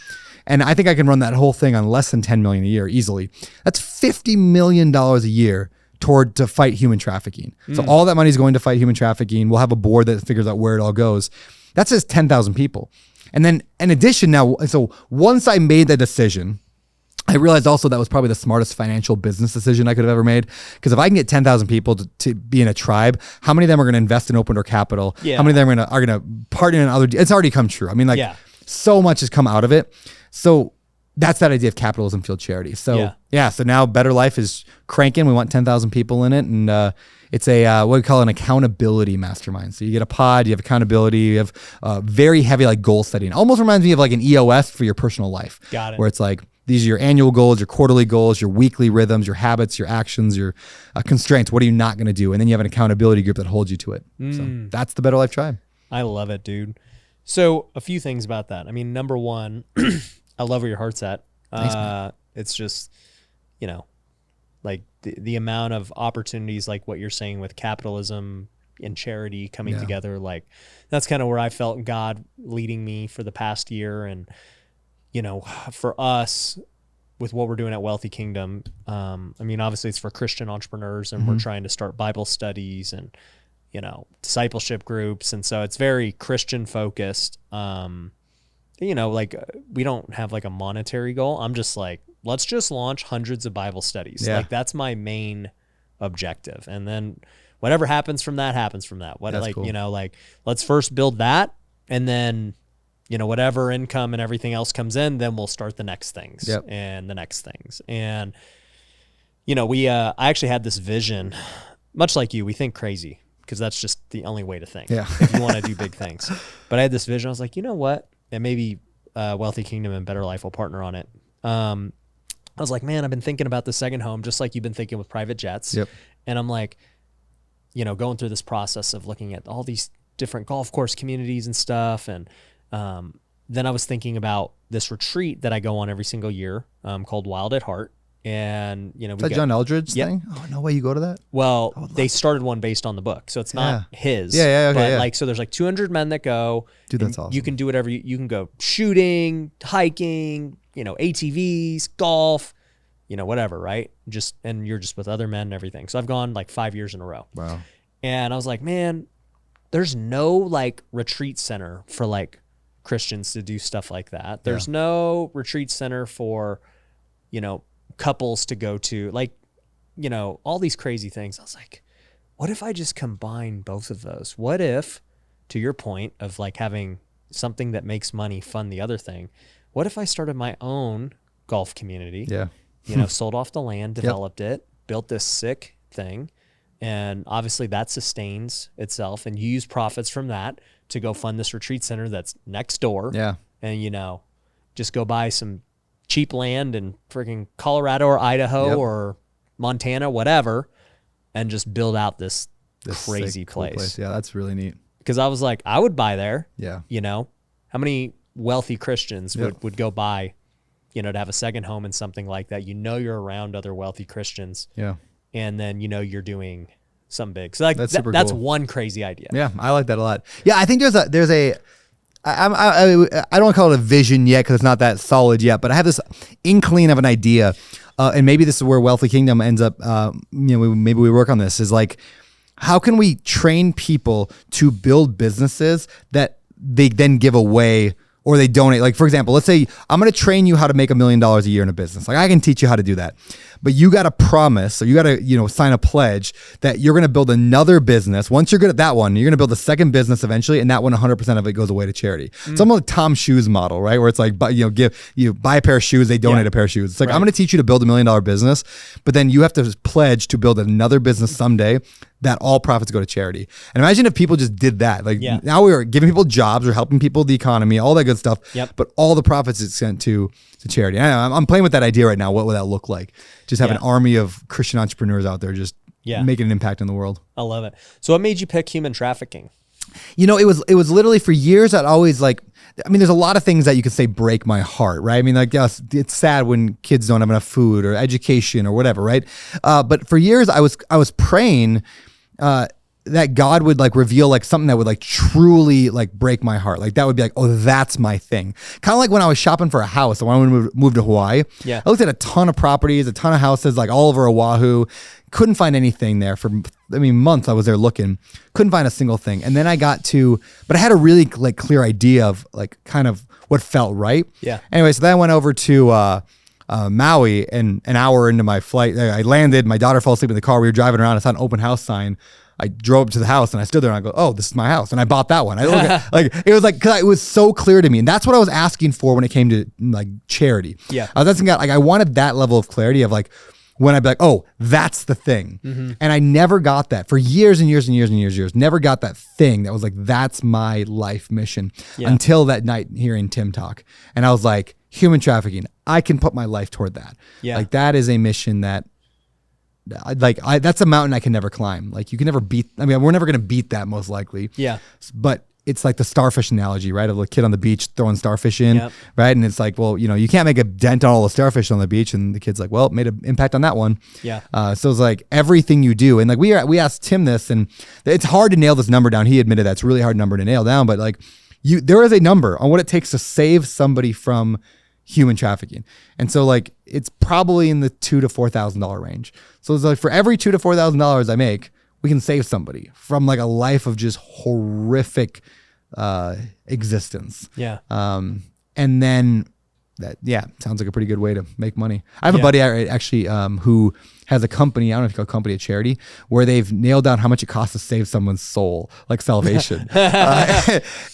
And I think I can run that whole thing on less than 10 million a year easily. That's $50 million a year to fight human trafficking. So all that money is going to fight human trafficking. We'll have a board that figures out where it all goes. That's just 10,000 people. And then in addition now, so once I made the decision, I realized also that was probably the smartest financial business decision I could have ever made. Because if I can get 10,000 people to be in a tribe, how many of them are going to invest in Open Door Capital? How many of them are going to partner in other? It's already come true. I mean, so much has come out of it. So that's that idea of capitalism field charity. So so now Better Life is cranking. We want 10,000 people in it, and It's a what we call an accountability mastermind. So you get a pod, you have accountability, you have very heavy like goal setting. Almost reminds me of like an EOS for your personal life. Got it. Where it's like these are your annual goals, your quarterly goals, your weekly rhythms, your habits, your actions, your constraints. What are you not going to do? And then you have an accountability group that holds you to it. So that's the Better Life Tribe. I love it, dude. So a few things about that. I mean, number one, I love where your heart's at. Thanks, man. It's just, you know, like the amount of opportunities, like what you're saying with capitalism and charity coming together, like that's kind of where I felt God leading me for the past year. And, you know, for us with what we're doing at Wealthy Kingdom, I mean, obviously it's for Christian entrepreneurs, and we're trying to start Bible studies and, you know, discipleship groups. And so it's very Christian focused. You know, like we don't have like a monetary goal. I'm just like, let's just launch hundreds of Bible studies. Yeah. Like that's my main objective. And then whatever happens from that happens from that. What, That's like, cool. you know, like let's first build that, and then, you know, whatever income and everything else comes in, then we'll start the next things and the next things. And, you know, I actually had this vision, much like you, we think crazy because that's just the only way to think if you want to do big things. But I had this vision. I was like, you know what? And maybe Wealthy Kingdom and Better Life will partner on it. I was like, man, I've been thinking about the second home, just like you've been thinking with private jets. Yep. And I'm like, you know, going through this process of looking at all these different golf course communities and stuff. And then I was thinking about this retreat that I go on every single year called Wild at Heart. And, you know, Is that John Eldredge thing? Oh, no way you go to that? Well, they started one based on the book. So it's not his. Okay, but like, so there's like 200 men that go. Dude, that's awesome. You can do whatever you can go shooting, hiking, you know, ATVs, golf, you know, whatever, right? And you're just with other men and everything. So I've gone like 5 years in a row. Wow. And I was like, man, there's no like retreat center for like Christians to do stuff like that. There's no retreat center for, you know, couples to go to, like, you know, all these crazy things. I was like, what if I just combine both of those? What if, to your point of like having something that makes money fund the other thing, what if I started my own golf community? Yeah. You know, sold off the land, developed it, built this sick thing. And obviously that sustains itself, and you use profits from that to go fund this retreat center that's next door. Yeah. And, you know, just go buy some cheap land in freaking Colorado or Idaho or Montana, whatever, and just build out this crazy sick, cool place. Yeah, that's really neat. Because I was like, I would buy there. Yeah. You know, how many wealthy Christians would go buy, you know, to have a second home in something like that? You know, you're around other wealthy Christians. Yeah. And then, you know, you're doing something big. So like that's that's cool. one crazy idea. Yeah, I like that a lot. Yeah, I think there's a I don't want to call it a vision yet because it's not that solid yet, but I have this inkling of an idea, and maybe this is where Wealthy Kingdom ends up. You know, maybe we work on this. Is like, how can we train people to build businesses that they then give away or they donate? Like, for example, let's say I'm going to train you how to make $1 million a year in a business. Like, I can teach you how to do that. But you got to promise, so you got to, you know, sign a pledge that you're going to build another business. Once you're good at that one, you're going to build a second business eventually, and that one 100% of it goes away to charity. It's almost like Tom Shoes model, right? Where it's like, you know, buy a pair of shoes, they donate a pair of shoes. It's like, I'm going to teach you to build $1 million business, but then you have to pledge to build another business someday that all profits go to charity. And imagine if people just did that. Like now we are giving people jobs, we're helping people, the economy, all that good stuff. But all the profits is sent to charity. I'm playing with that idea right now. What would that look like? Just have an army of Christian entrepreneurs out there just making an impact in the world. I love it. So what made you pick human trafficking? You know, it was literally for years I'd always like, I mean, there's a lot of things that you could say break my heart, right? I mean, like, yes, it's sad when kids don't have enough food or education or whatever, right? But for years I was praying that God would like reveal like something that would like truly like break my heart. Like that would be like, oh, that's my thing. Kind of like when I was shopping for a house, when I moved to Hawaii. Yeah. I looked at a ton of properties, a ton of houses, like all over Oahu. Couldn't find anything there for, months I was there looking. Couldn't find a single thing. And then I but I had a really like clear idea of like kind of what felt right. Yeah. Anyway, so then I went over to Maui, and an hour into my flight, I landed, my daughter fell asleep in the car. We were driving around. I saw an open house sign. I drove up to the house and I stood there and I go, oh, this is my house. And I bought that one. I look at, like, it was like, cause it was so clear to me. And that's what I was asking for when it came to like charity. Yeah. I was asking God, like, I wanted that level of clarity of like, when I'd be like, oh, that's the thing. And I never got that for years and years and years and years, never got that thing that was like, that's my life mission until that night hearing Tim talk. And I was like, human trafficking, I can put my life toward that. Like that is a mission that that's a mountain I can never climb. Like you can never beat, I mean, we're never going to beat that most likely. But it's like the starfish analogy, right? Of the kid on the beach throwing starfish in, right? And it's like, well, you know, you can't make a dent on all the starfish on the beach. And the kid's like, well, it made an impact on that one. So it's like everything you do. And like we asked Tim this, and it's hard to nail this number down. He admitted that's a really hard number to nail down, but like there is a number on what it takes to save somebody from human trafficking. And so like, it's probably in the $2,000 to $4,000 range. So it's like for every $2,000 to $4,000 I make, we can save somebody from like a life of just horrific existence. And then that, sounds like a pretty good way to make money. I have a buddy actually who has a company, I don't know if you call a company a charity, where they've nailed down how much it costs to save someone's soul, like salvation.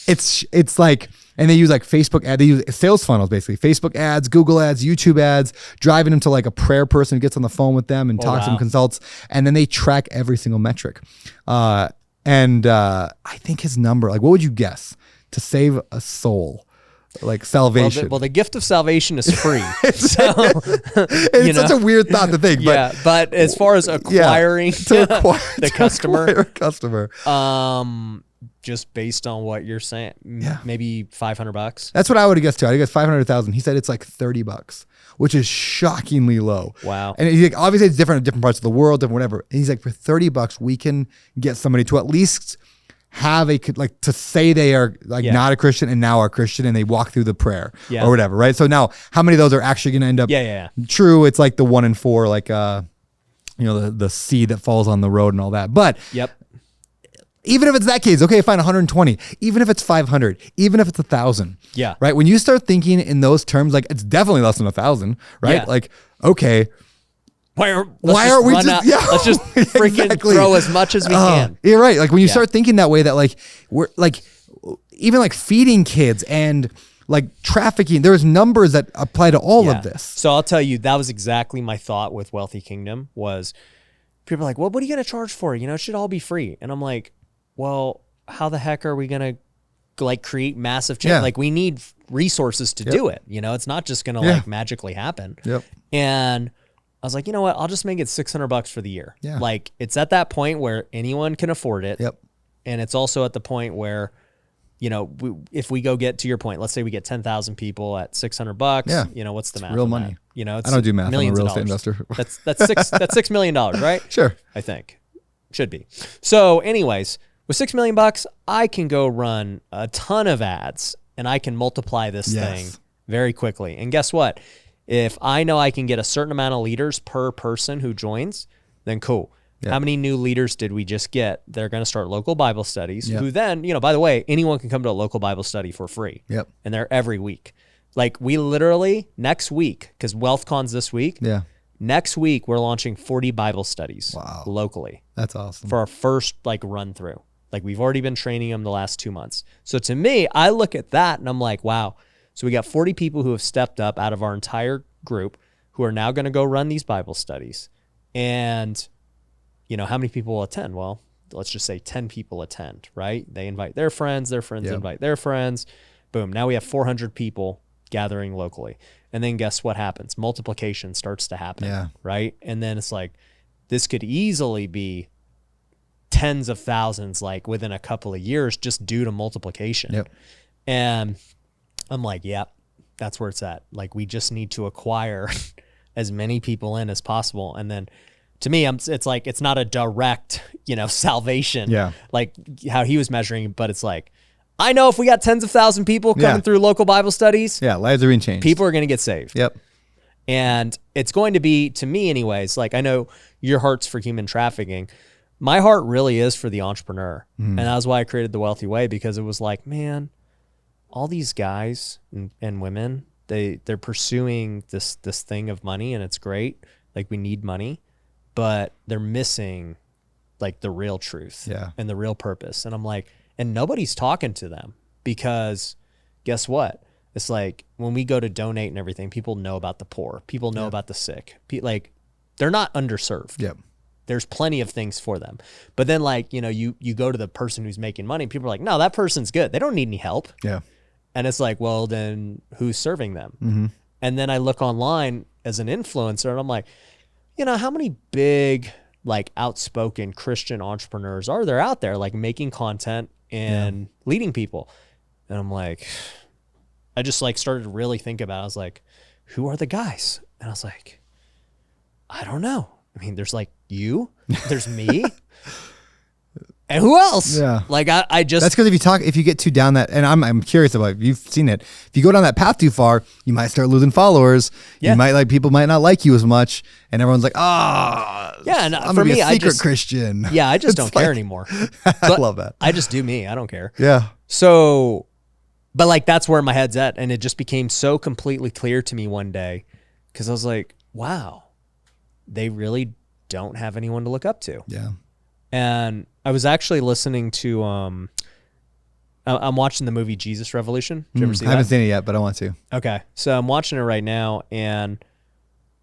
It's like, and they use like Facebook ads, they use sales funnels basically, Facebook ads, Google ads, YouTube ads, driving them to like a prayer person who gets on the phone with them and talks to them, consults, and then they track every single metric. I think his number, like what would you guess to save a soul? Like salvation. Well, the gift of salvation is free. It's such a weird thought to think. But as far as acquiring the customer, just based on what you're saying, maybe $500. That's what I would have guessed too. I guess 500,000. He said it's like $30, which is shockingly low. Wow. And he's like, obviously it's different in different parts of the world, different whatever. And he's like, for $30, we can get somebody to at least have like to say they are like not a Christian and now are Christian, and they walk through the prayer or whatever, right? So now how many of those are actually going to end up true? It's like the 1 in 4, like you know, the seed that falls on the road and all that. But even if it's that case, okay, fine, 120. Even if it's 500, even if it's 1,000, right? When you start thinking in those terms, like it's definitely less than 1,000, right? Like, okay, why aren't we just let's just freaking throw as much as we can. You're right. Like when you start thinking that way, that like we're like even like feeding kids and like trafficking, there's numbers that apply to all of this. So I'll tell you, that was exactly my thought with Wealthy Kingdom. Was people are like, well, what are you gonna charge for it? You know, it should all be free. And I'm like, well, how the heck are we gonna like create massive change? Like we need resources to do it. You know, it's not just gonna like magically happen. And I was like, you know what? I'll just make it $600 for the year. Like it's at that point where anyone can afford it. And it's also at the point where, you know, if we go get to your point, let's say we get 10,000 people at $600. You know, what's the math? Real money. You know, it's I don't do math. Millions I'm a real of estate dollars. investor. That's $6 million, right? Sure. I think should be. So anyways, with $6 million, I can go run a ton of ads and I can multiply this thing very quickly. And guess what? If I know I can get a certain amount of leaders per person who joins, then cool. How many new leaders did we just get? They're going to start local Bible studies, who then, you know, by the way, anyone can come to a local Bible study for free. And they're every week. Like we literally next week, because WealthCon's this week. Next week, we're launching 40 Bible studies locally. That's awesome. For our first like run through. Like we've already been training them the last 2 months. So to me, I look at that and I'm like, wow. So we got 40 people who have stepped up out of our entire group who are now going to go run these Bible studies. And, you know, how many people will attend? Well, let's just say 10 people attend, right? They invite their friends invite their friends. Boom. Now we have 400 people gathering locally. And then guess what happens? Multiplication starts to happen, right? And then it's like, this could easily be tens of thousands, like within a couple of years, just due to multiplication. And I'm like, that's where it's at. Like, we just need to acquire as many people in as possible. And then to me, it's like, it's not a direct, you know, salvation, like how he was measuring, but it's like, I know if we got tens of thousands of people coming through local Bible studies, lives are being changed. People are going to get saved. And it's going to be, to me anyways, like I know your heart's for human trafficking. My heart really is for the entrepreneur. And that's why I created The Wealthy Way, because it was like, man, all these guys and women, they're pursuing this thing of money, and it's great. Like, we need money, but they're missing like the real truth and the real purpose. And I'm like, and nobody's talking to them, because guess what? It's like when we go to donate and everything, people know about the poor. People know about the sick. Like, they're not underserved. Yep. There's plenty of things for them. But then like, you go to the person who's making money, people are like, no, that person's good. They don't need any help. Yeah. And it's like, well, then who's serving them? And then I look online as an influencer and I'm like, how many big, like outspoken Christian entrepreneurs are there out there, like making content and leading people? And I'm like, I just like started to really think about it. I was like, who are the guys? And I was like, I don't know. I mean, there's like you, there's me, and who else? Yeah. Like I just, that's because if you get too down that, and I'm curious about it, you've seen it. If you go down that path too far, you might start losing followers. Yeah. You might people might not like you as much, and everyone's like, yeah. And I'm for gonna be me, a secret Christian. Yeah, I just It's don't care like- anymore. I love that. I just do me. I don't care. Yeah. So, but like that's where my head's at, and it just became so completely clear to me one day, because I was like, wow, they really don't have anyone to look up to. Yeah. And I was actually listening to I'm watching the movie Jesus Revolution. Did you ever see I that? haven't seen it yet, but I want to. Okay. So I'm watching it right now, and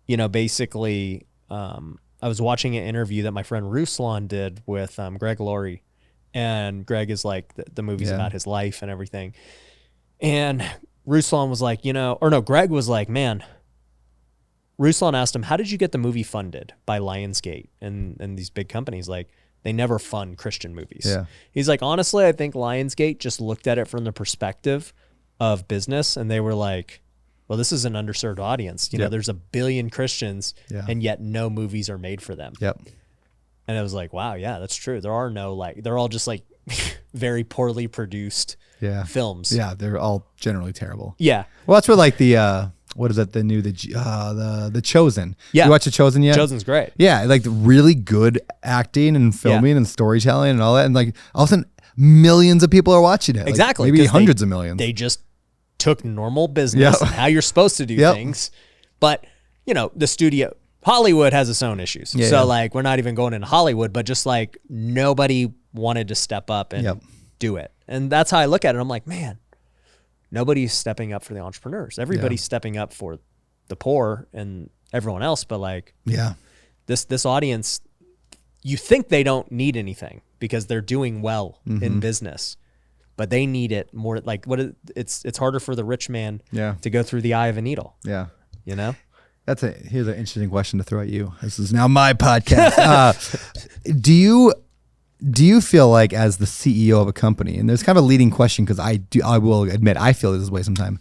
basically I was watching an interview that my friend Ruslan did with Greg Laurie, and Greg is like the movie's about his life and everything. And Ruslan was like, Greg was like, man, Ruslan asked him, how did you get the movie funded by Lionsgate and these big companies? Like, they never fund Christian movies. Yeah. He's like, honestly, I think Lionsgate just looked at it from the perspective of business, and they were like, well, this is an underserved audience. There's 1 billion Christians, and yet no movies are made for them. Yep. And I was like, wow, yeah, that's true. There are no they're all just like very poorly produced films. Yeah, they're all generally terrible. Yeah. Well, that's where like the what is that? The Chosen. Yeah. You watch The Chosen yet? Chosen's great. Yeah, like really good acting and filming and storytelling and all that, and like all of a sudden millions of people are watching it. Like, Exactly. maybe 'cause hundreds of millions. They just took normal business and how you're supposed to do things. But, the studio, Hollywood has its own issues. Yeah, so yeah. like, we're not even going into Hollywood, but just like nobody wanted to step up and do it. And that's how I look at it. I'm like, man, nobody's stepping up for the entrepreneurs. Everybody's stepping up for the poor and everyone else. But like, this audience, you think they don't need anything because they're doing well in business, but they need it more. Like it's harder for the rich man to go through the eye of a needle. Yeah. Here's an interesting question to throw at you. This is now my podcast. Do you feel like, as the CEO of a company, and there's kind of a leading question, because I will admit I feel this way sometimes.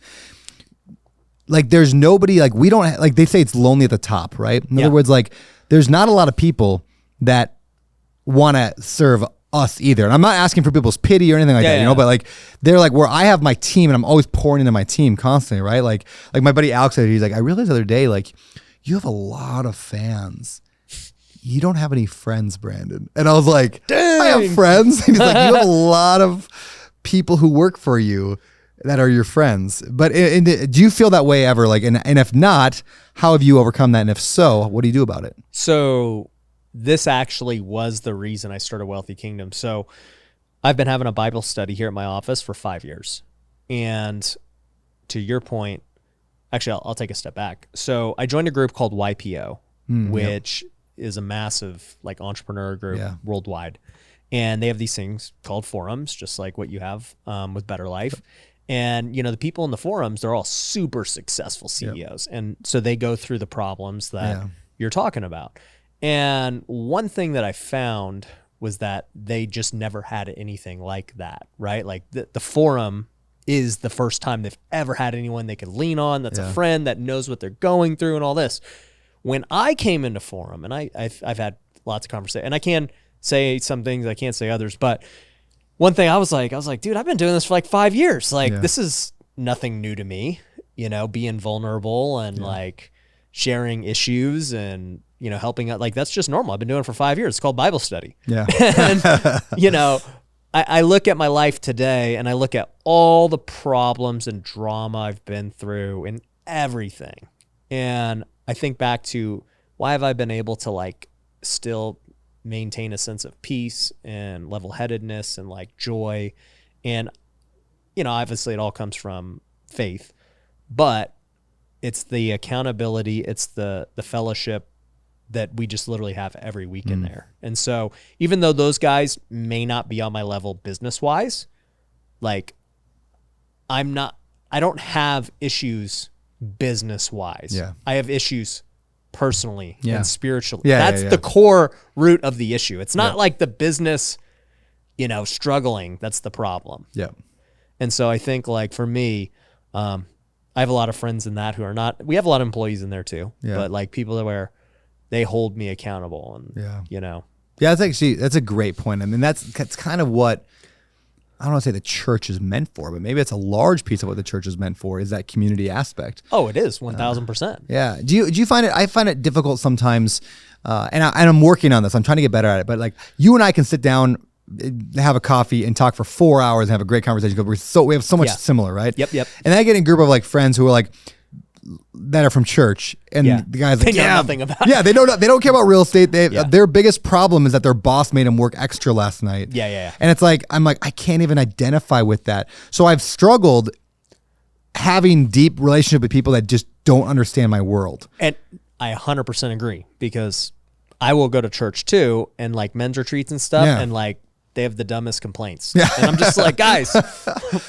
Like there's nobody, like we don't, like they say it's lonely at the top, right? In other words, like there's not a lot of people that want to serve us either. And I'm not asking for people's pity or anything like that, but like they're like, where I have my team and I'm always pouring into my team constantly, right? Like my buddy Alex said, he's like, I realized the other day, like you have a lot of fans. You don't have any friends, Brandon. And I was like, dang. I have friends. And he's like, you have a lot of people who work for you that are your friends. But do you feel that way ever? Like, and if not, how have you overcome that? And if so, what do you do about it? So this actually was the reason I started Wealthy Kingdom. So I've been having a Bible study here at my office for 5 years. And to your point, actually, I'll take a step back. So I joined a group called YPO, which is a massive like entrepreneur group worldwide. And they have these things called forums, just like what you have with Better Life. And, the people in the forums, they're all super successful CEOs. And so they go through the problems that you're talking about. And one thing that I found was that they just never had anything like that, right? Like the forum is the first time they've ever had anyone they could lean on, that's a friend, that knows what they're going through and all this. When I came into forum, and I've had lots of conversations, and I can say some things, I can't say others, but one thing I was like, dude, I've been doing this for like 5 years. Like this is nothing new to me, being vulnerable and like sharing issues and, helping out. Like that's just normal. I've been doing it for 5 years. It's called Bible study. Yeah. And, I look at my life today and I look at all the problems and drama I've been through and everything. And I think back to, why have I been able to like still maintain a sense of peace and level-headedness and like joy? And, obviously it all comes from faith, but it's the accountability, it's the fellowship that we just literally have every week in there. And so even though those guys may not be on my level business wise, like I don't have issues business wise. Yeah. I have issues personally and spiritually. That's the core root of the issue. It's not like the business, struggling. That's the problem. Yeah. And so I think like for me, I have a lot of friends in that who are not, we have a lot of employees in there too, but like people that where they hold me accountable and, Yeah, that's a great point. I mean, that's kind of what, I don't want to say the church is meant for, but maybe it's a large piece of what the church is meant for is that community aspect. Oh, it is 1000%. Yeah. Do you find it, I find it difficult sometimes, and I'm working on this. I'm trying to get better at it, but like you and I can sit down, have a coffee and talk for 4 hours and have a great conversation because we have so much similar, right? Yep. And then I get in a group of like friends who are like, that are from church, and the guys like, they know nothing about it. Yeah, they don't care about real estate. Their biggest problem is that their boss made them work extra last night. Yeah. And it's like I'm like I can't even identify with that. So I've struggled having deep relationship with people that just don't understand my world. And I 100% agree because I will go to church too and like men's retreats and stuff, and like they have the dumbest complaints. Yeah. And I'm just like, guys,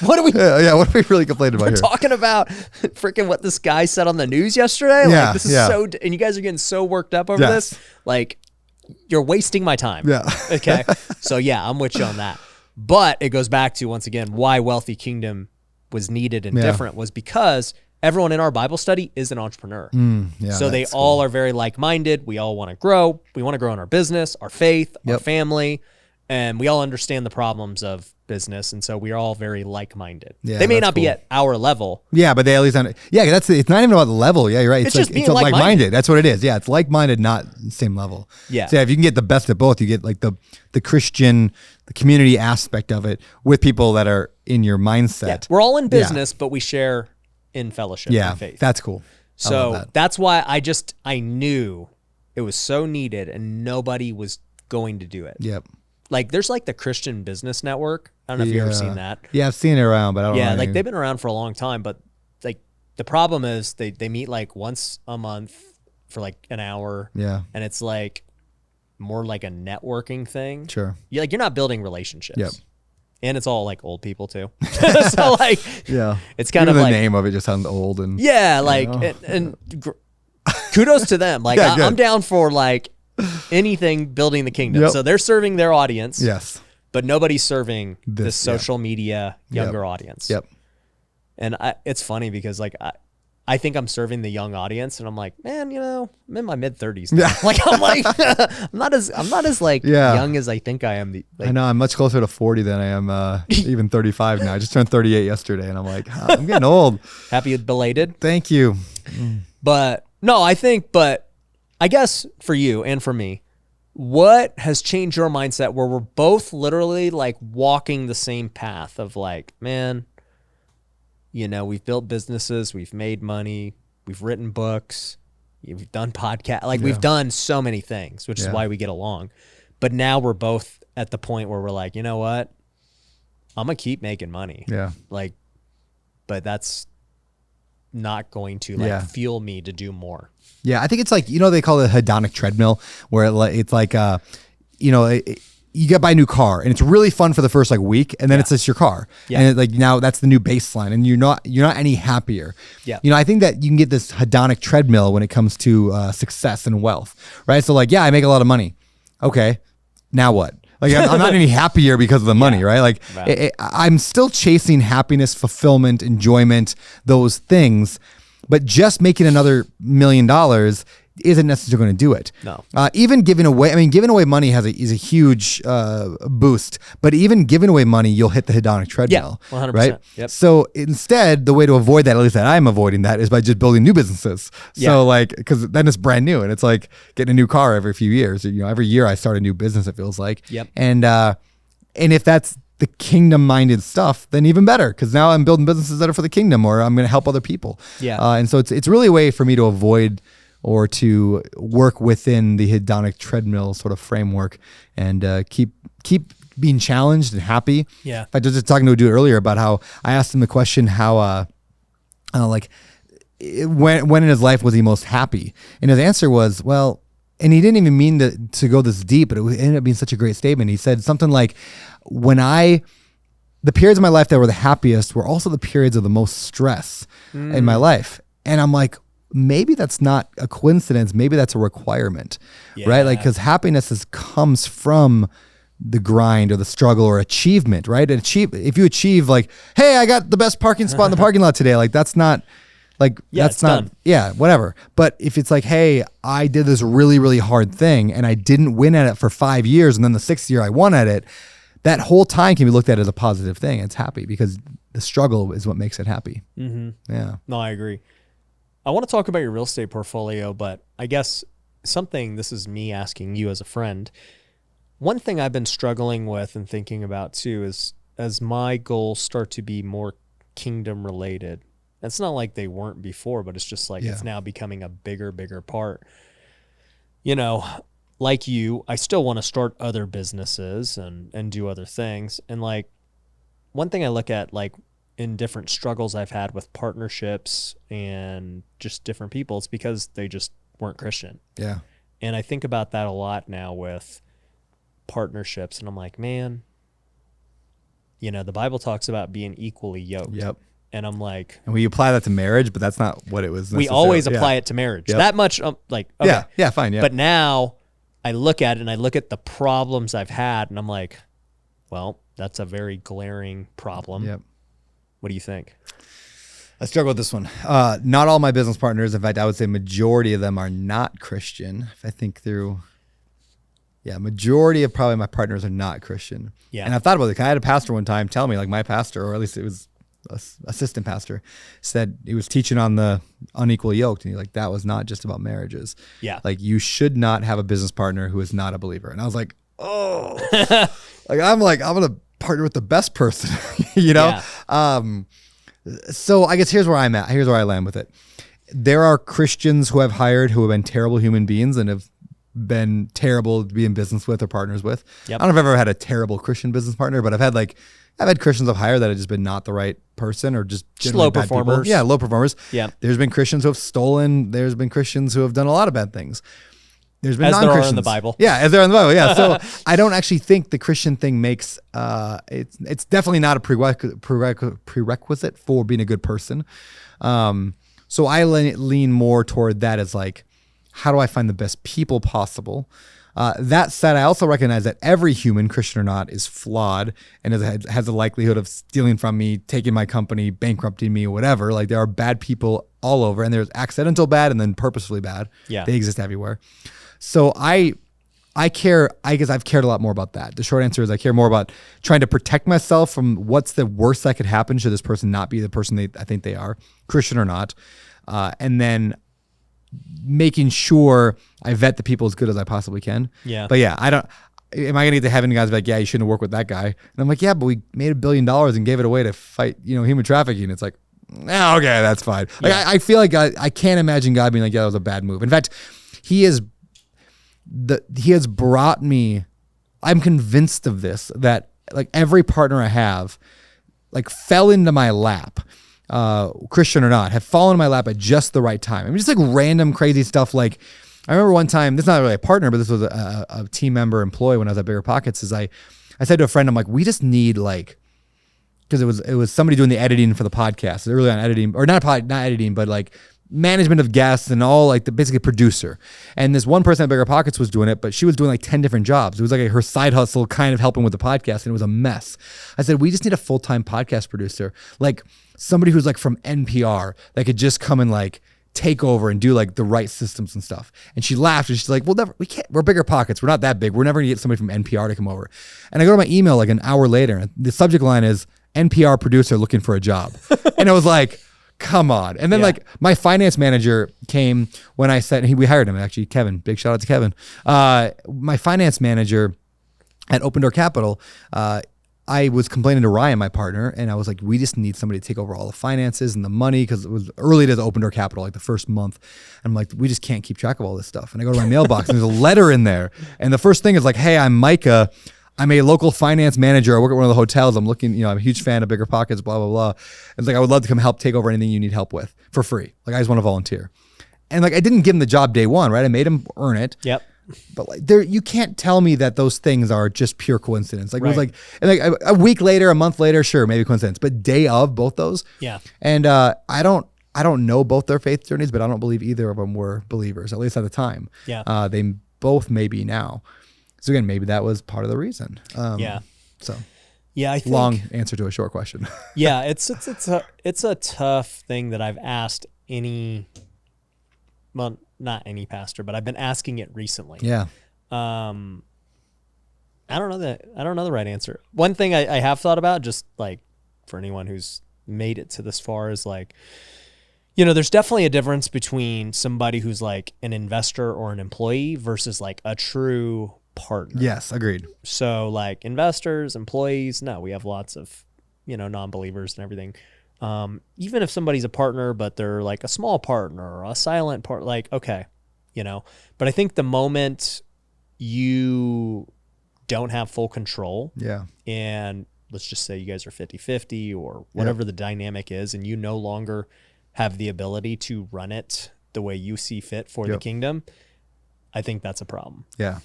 what are we? What are we really complaining about here? We're talking about freaking what this guy said on the news yesterday. Like, this is so, and you guys are getting so worked up over this. Like, you're wasting my time. Yeah. Okay. So yeah, I'm with you on that. But it goes back to, once again, why Wealthy Kingdom was needed and different was because everyone in our Bible study is an entrepreneur. So they all are very like-minded. We all want to grow. We want to grow in our business, our faith, our family. And we all understand the problems of business, and so we are all very like-minded. Yeah, they may not be at our level. Yeah, but they at least it's not even about the level. Yeah, you're right. It's just being like-minded. That's what it is. Yeah, it's like-minded, not same level. Yeah. So if you can get the best of both, you get like the Christian, the community aspect of it with people that are in your mindset. Yeah, we're all in business, but we share in fellowship and faith. That's cool. So that's why I knew it was so needed, and nobody was going to do it. Yep. Like there's like the Christian Business Network. I don't know if you've ever seen that. Yeah, I've seen it around, but I don't know. Yeah, like they've been around for a long time, but like the problem is they meet like once a month for like an hour. Yeah. And it's like more like a networking thing. Sure. You're not building relationships. Yep. And it's all like old people too. So like it's kind of the like name of it just sounds old and kudos to them. Like I'm down for like anything building the kingdom. So they're serving their audience. Yes. But nobody's serving this social media younger audience. Yep. And it's funny because like I think I'm serving the young audience, and I'm like, man, I'm in my mid-30s now. Like I'm like I'm not as like young as I think I am. I know I'm much closer to 40 than I am even 35 now. I just turned 38 yesterday, and I'm like, I'm getting old. Happy belated. Thank you. But no, I guess for you and for me, what has changed your mindset where we're both literally like walking the same path of like, man, we've built businesses, we've made money, we've written books, we've done podcasts, like we've done so many things, which is why we get along. But now we're both at the point where we're like, you know what? I'm going to keep making money. Yeah. Like, but that's not going to fuel me to do more. Yeah, I think it's like, they call it a hedonic treadmill where it's like, you get buy a new car and it's really fun for the first like week, and then it's just your car. Yeah. And like now that's the new baseline, and you're not any happier. Yeah. I think that you can get this hedonic treadmill when it comes to success and wealth, right? So like, I make a lot of money. Okay, now what? Like I'm not any happier because of the money, right? Like I'm still chasing happiness, fulfillment, enjoyment, those things, but just making another $1 million isn't necessarily going to do it. No. Even giving away money is a huge boost, but even giving away money, you'll hit the hedonic treadmill. Yeah, 100%. Right? Yep. So instead, the way to avoid that, at least that I'm avoiding that, is by just building new businesses. So like, because then it's brand new, and it's like getting a new car every few years. Every year I start a new business, it feels like. Yep. And if that's the kingdom-minded stuff, then even better, because now I'm building businesses that are for the kingdom, or I'm going to help other people. Yeah. And so it's really a way for me to avoid or to work within the hedonic treadmill sort of framework and keep being challenged and happy. Yeah. I was just talking to a dude earlier about how I asked him the question how when in his life was he most happy? And his answer was, well, and he didn't even mean to go this deep, but it ended up being such a great statement. He said something like, the periods of my life that were the happiest were also the periods of the most stress in my life. And I'm like, maybe that's not a coincidence. Maybe that's a requirement, right? Like, because happiness comes from the grind or the struggle or achievement, right? If you achieve like, hey, I got the best parking spot in the parking lot today, like that's not like, that's not, done. Whatever. But if it's like, hey, I did this really, really hard thing and I didn't win at it for 5 years, and then the 6th year I won at it, that whole time can be looked at as a positive thing. It's happy because the struggle is what makes it happy. Mm-hmm. Yeah. No, I agree. I want to talk about your real estate portfolio, but I guess this is me asking you as a friend. One thing I've been struggling with and thinking about too is as my goals start to be more kingdom related. It's not like they weren't before, but it's just like it's now becoming a bigger part. You know, like you, I still want to start other businesses and do other things. And like one thing I look at like in different struggles I've had with partnerships and just different people, it's because they just weren't Christian. Yeah. And I think about that a lot now with partnerships. And I'm like, man, you know, the Bible talks about being equally yoked. Yep. And I'm like, and we apply that to marriage, but that's not what it was. We always apply it to marriage. Yep. That much, like, okay. Yeah, fine. Yeah. But now I look at it and I look at the problems I've had and I'm like, well, that's a very glaring problem. Yep. What do you think? I struggle with this one. Not all my business partners, in fact, I would say majority of them are not Christian. If I think through, majority of probably my partners are not Christian. Yeah. And I've thought about it. I had a pastor one time tell me, like my pastor, or at least it was assistant pastor, said he was teaching on the unequally yoked, and he's like, that was not just about marriages. Yeah. Like you should not have a business partner who is not a believer. And I was like, oh, I'm going to partner with the best person, you know? Yeah. So I guess here's where I'm at. Here's where I land with it. There are Christians who I've hired who have been terrible human beings and have been terrible to be in business with or partners with. Yep. I don't know if I've ever had a terrible Christian business partner, but I've had Christians I've hired that have just been not the right person or just low performers. People. Yeah, low performers. Yeah. There's been Christians who have stolen. There's been Christians who have done a lot of bad things. There's been non-Christians. There are in the Bible. Yeah, as there are in the Bible. Yeah. So I don't actually think the Christian thing makes it's definitely not a prerequisite for being a good person. So I lean more toward that as like, how do I find the best people possible? That said, I also recognize that every human, Christian or not, is flawed and has a likelihood of stealing from me, taking my company, bankrupting me, or whatever. Like there are bad people all over, and there's accidental bad and then purposefully bad. Yeah, they exist everywhere. So I care. I guess I've cared a lot more about that. The short answer is I care more about trying to protect myself from what's the worst that could happen should this person not be the person I think they are, Christian or not, and then making sure I vet the people as good as I possibly can. Yeah. But yeah, am I going to get to heaven and God's like, yeah, you shouldn't have worked with that guy. And I'm like, yeah, but we made $1 billion and gave it away to fight, human trafficking. It's like, okay, that's fine. Like, I feel like I can't imagine God being like, yeah, that was a bad move. In fact, he has brought me, I'm convinced of this, that like every partner I have like fell into my lap, Christian or not, have fallen in my lap at just the right time. I mean, just like random crazy stuff. Like I remember one time, this is not really a partner, but this was a team member employee when I was at BiggerPockets, is I said to a friend, I'm like, we just need like, because it was somebody doing the editing for the podcast, early on editing, or not editing, but like management of guests and all, like basically producer. And this one person at BiggerPockets was doing it, but she was doing like 10 different jobs. It was like her side hustle kind of helping with the podcast, and it was a mess. I said, we just need a full-time podcast producer, like somebody who's like from NPR that could just come and like take over and do like the right systems and stuff. And she laughed and she's like, we can't, we're BiggerPockets. We're not that big. We're never gonna get somebody from NPR to come over. And I go to my email like an hour later, and the subject line is NPR producer looking for a job. And I was like, come on. And then like my finance manager came when I said, we hired him actually, Kevin, big shout out to Kevin. My finance manager at Open Door Capital, I was complaining to Ryan, my partner, and I was like, we just need somebody to take over all the finances and the money, because it was early to the Open Door Capital, like the first month. And I'm like, we just can't keep track of all this stuff. And I go to my mailbox and there's a letter in there. And the first thing is like, hey, I'm Micah. I'm a local finance manager. I work at one of the hotels. I'm looking, I'm a huge fan of BiggerPockets, blah, blah, blah. It's like, I would love to come help take over anything you need help with for free. Like I just want to volunteer. And like, I didn't give him the job day one, right? I made him earn it. Yep. But like there, you can't tell me that those things are just pure coincidence. Like it was Right. like, and like a week later, a month later, sure, maybe coincidence, but day of both those. Yeah. And I don't know both their faith journeys, but I don't believe either of them were believers, at least at the time. Yeah. They both may be now. So again, maybe that was part of the reason. Yeah. So Yeah, I think long answer to a short question. yeah, it's a tough thing that I've asked well, not any pastor, but I've been asking it recently. Yeah. I don't know the right answer. One thing I have thought about, just like for anyone who's made it to this far, is like, there's definitely a difference between somebody who's like an investor or an employee versus like a true partner. Yes, agreed. So like investors, employees, no, we have lots of, non-believers and everything. Even if somebody's a partner, but they're like a small partner or a silent part, like, okay, but I think the moment you don't have full control, Yeah. and let's just say you guys are 50-50 or whatever the dynamic is, and you no longer have the ability to run it the way you see fit for the kingdom, I think that's a problem. Yeah.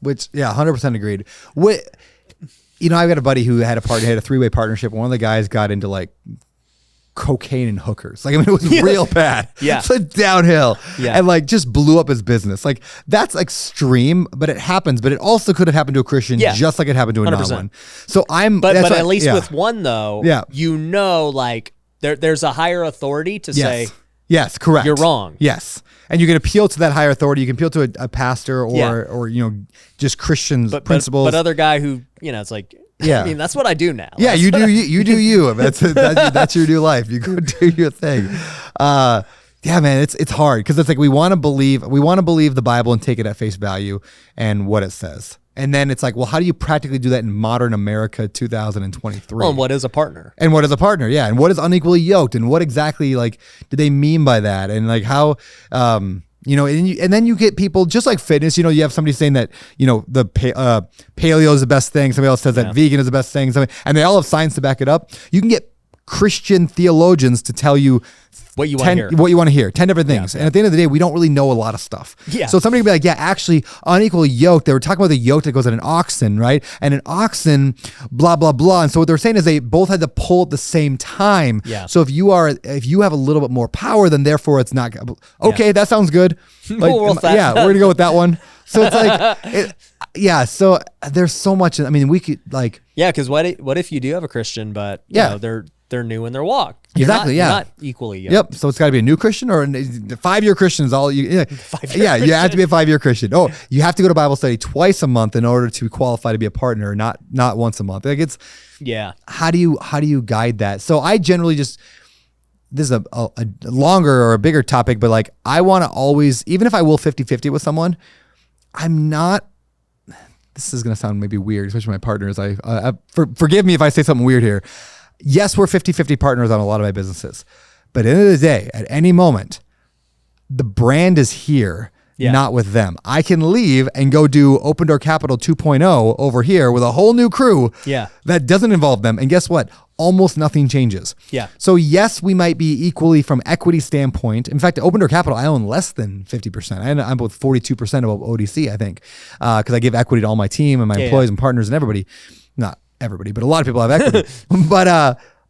100% agreed. I've got a buddy who had a three-way partnership. One of the guys got into like cocaine and hookers. Like, I mean, it was real bad. Yeah. It's like downhill. Yeah. And like just blew up his business. Like that's extreme, but it happens. But it also could have happened to a Christian just like it happened to a 100%. non-one. So But at least with one though, Yeah. like there's a higher authority to say, yes, correct. You're wrong. Yes. And you can appeal to that higher authority. You can appeal to a pastor or just Christian principles. But other guy who, it's like, Yeah. I mean, that's what I do now. Yeah, you do you. That's your new life. You go do your thing. Yeah, man, it's hard because it's like we want to believe the Bible and take it at face value and what it says. And then it's like, well, how do you practically do that in modern America 2023? Well, and what is a partner? And what is a partner? Yeah. And what is unequally yoked? And what exactly like do they mean by that? And like how and then you get people just like fitness, you have somebody saying that, the paleo is the best thing. Somebody else says that vegan is the best thing. And they all have science to back it up. You can get Christian theologians to tell you what you want to hear. 10 different things. And at the end of the day, we don't really know a lot of stuff. Yeah. So somebody can be like, yeah, actually unequally yoked. They were talking about the yoke that goes on an oxen, right? And an oxen, blah, blah, blah. And so what they're saying is they both had to pull at the same time. Yeah. So if you have a little bit more power, then therefore it's not, okay, that sounds good. Like, we're going to go with that one. So it's like, so there's so much, I mean, we could like. Yeah. Cause what if you do have a Christian, but they're new in their walk. You're not equally young. Yep. So it's got to be a new Christian or a 5-year Christian is all you. Yeah, you have to be a 5-year Christian. Oh, you have to go to Bible study twice a month in order to qualify to be a partner, not once a month. Like it's How do you guide that? So I generally this is a longer or a bigger topic, but like I want to always, even if I will 50-50 with someone, I'm not. This is going to sound maybe weird, especially my partners. Forgive me if I say something weird here. Yes, we're 50-50 partners on a lot of my businesses. But at the end of the day, at any moment, the brand is here, not with them. I can leave and go do Open Door Capital 2.0 over here with a whole new crew that doesn't involve them. And guess what? Almost nothing changes. Yeah. So yes, we might be equally from equity standpoint. In fact, at Open Door Capital, I own less than 50%. I'm with 42% of ODC, I think, because I give equity to all my team and my employees and partners and everybody. Not everybody, but a lot of people have equity. But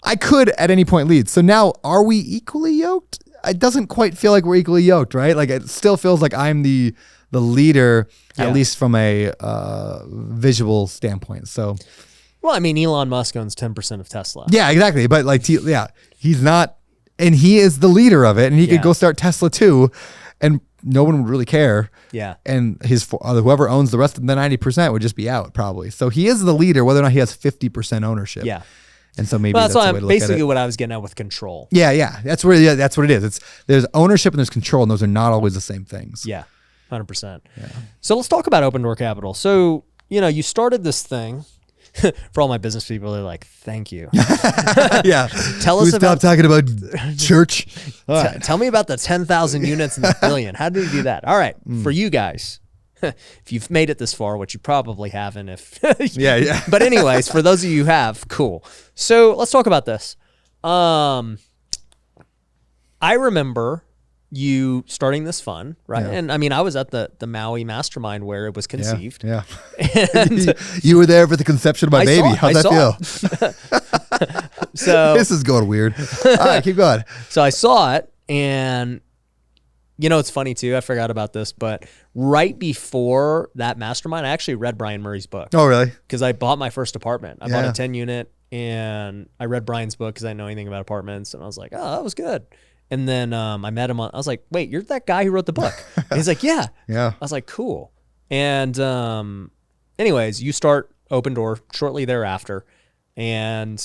I could at any point lead. So now, are we equally yoked? It doesn't quite feel like we're equally yoked, right? Like it still feels like I'm the leader, at least from a visual standpoint. So, well, I mean, Elon Musk owns 10% of Tesla. Yeah, exactly. But like, he's not, and he is the leader of it, and he could go start Tesla too, and no one would really care. Yeah. And whoever owns the rest of the 90% would just be out probably. So he is the leader, whether or not he has 50% ownership. Yeah. And so maybe that's the way to look at it. Basically what I was getting at with control. Yeah. That's what it is. There's ownership and there's control, and those are not always the same things. Yeah. 100%. Yeah. So let's talk about Open Door Capital. So, you started this thing. For all my business people, they're like, thank you. Yeah. Tell us about. Stop talking about church. Tell me about the 10,000 units in the billion. How did you do that? All right. For you guys, if you've made it this far, which you probably haven't, yeah. But anyways, for those of you who have, cool. So let's talk about this. I remember you starting this fund, right? Yeah. And I mean, I was at the Maui Mastermind where it was conceived. Yeah. And You were there for the conception of my baby. How's that feel? So This is going weird. All right, keep going. So I saw it, and you know, it's funny too. I forgot about this, but right before that mastermind, I actually read Brian Murray's book. Oh, really? Because I bought my first apartment. I bought Yeah. a 10 unit, and I read Brian's book because I didn't know anything about apartments, and I was like, oh, that was good. And then I met him I was like, wait, you're that guy who wrote the book? And he's like, yeah. Yeah. I was like, cool. And anyways, you start Open Door shortly thereafter, and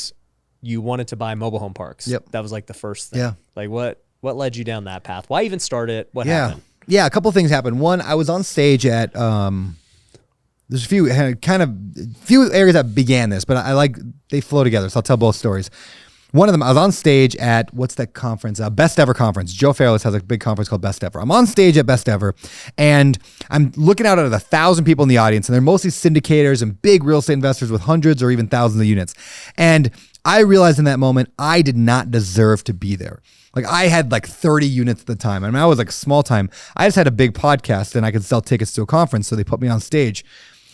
you wanted to buy mobile home parks. Yep. That was like the first thing. Yeah. Like what led you down that path? Why even start it? What Yeah. happened? Yeah, a couple of things happened. One, I was on stage at there's a few areas that began this, but they flow together, so I'll tell both stories. One of them, I was on stage at, what's that conference? Best Ever Conference. Joe Fairless has a big conference called Best Ever. I'm on stage at Best Ever, and I'm looking out at 1,000 people in the audience, and they're mostly syndicators and big real estate investors with hundreds or even thousands of units. And I realized in that moment, I did not deserve to be there. Like, I had like 30 units at the time. I mean, I was like small time. I just had a big podcast and I could sell tickets to a conference, so they put me on stage.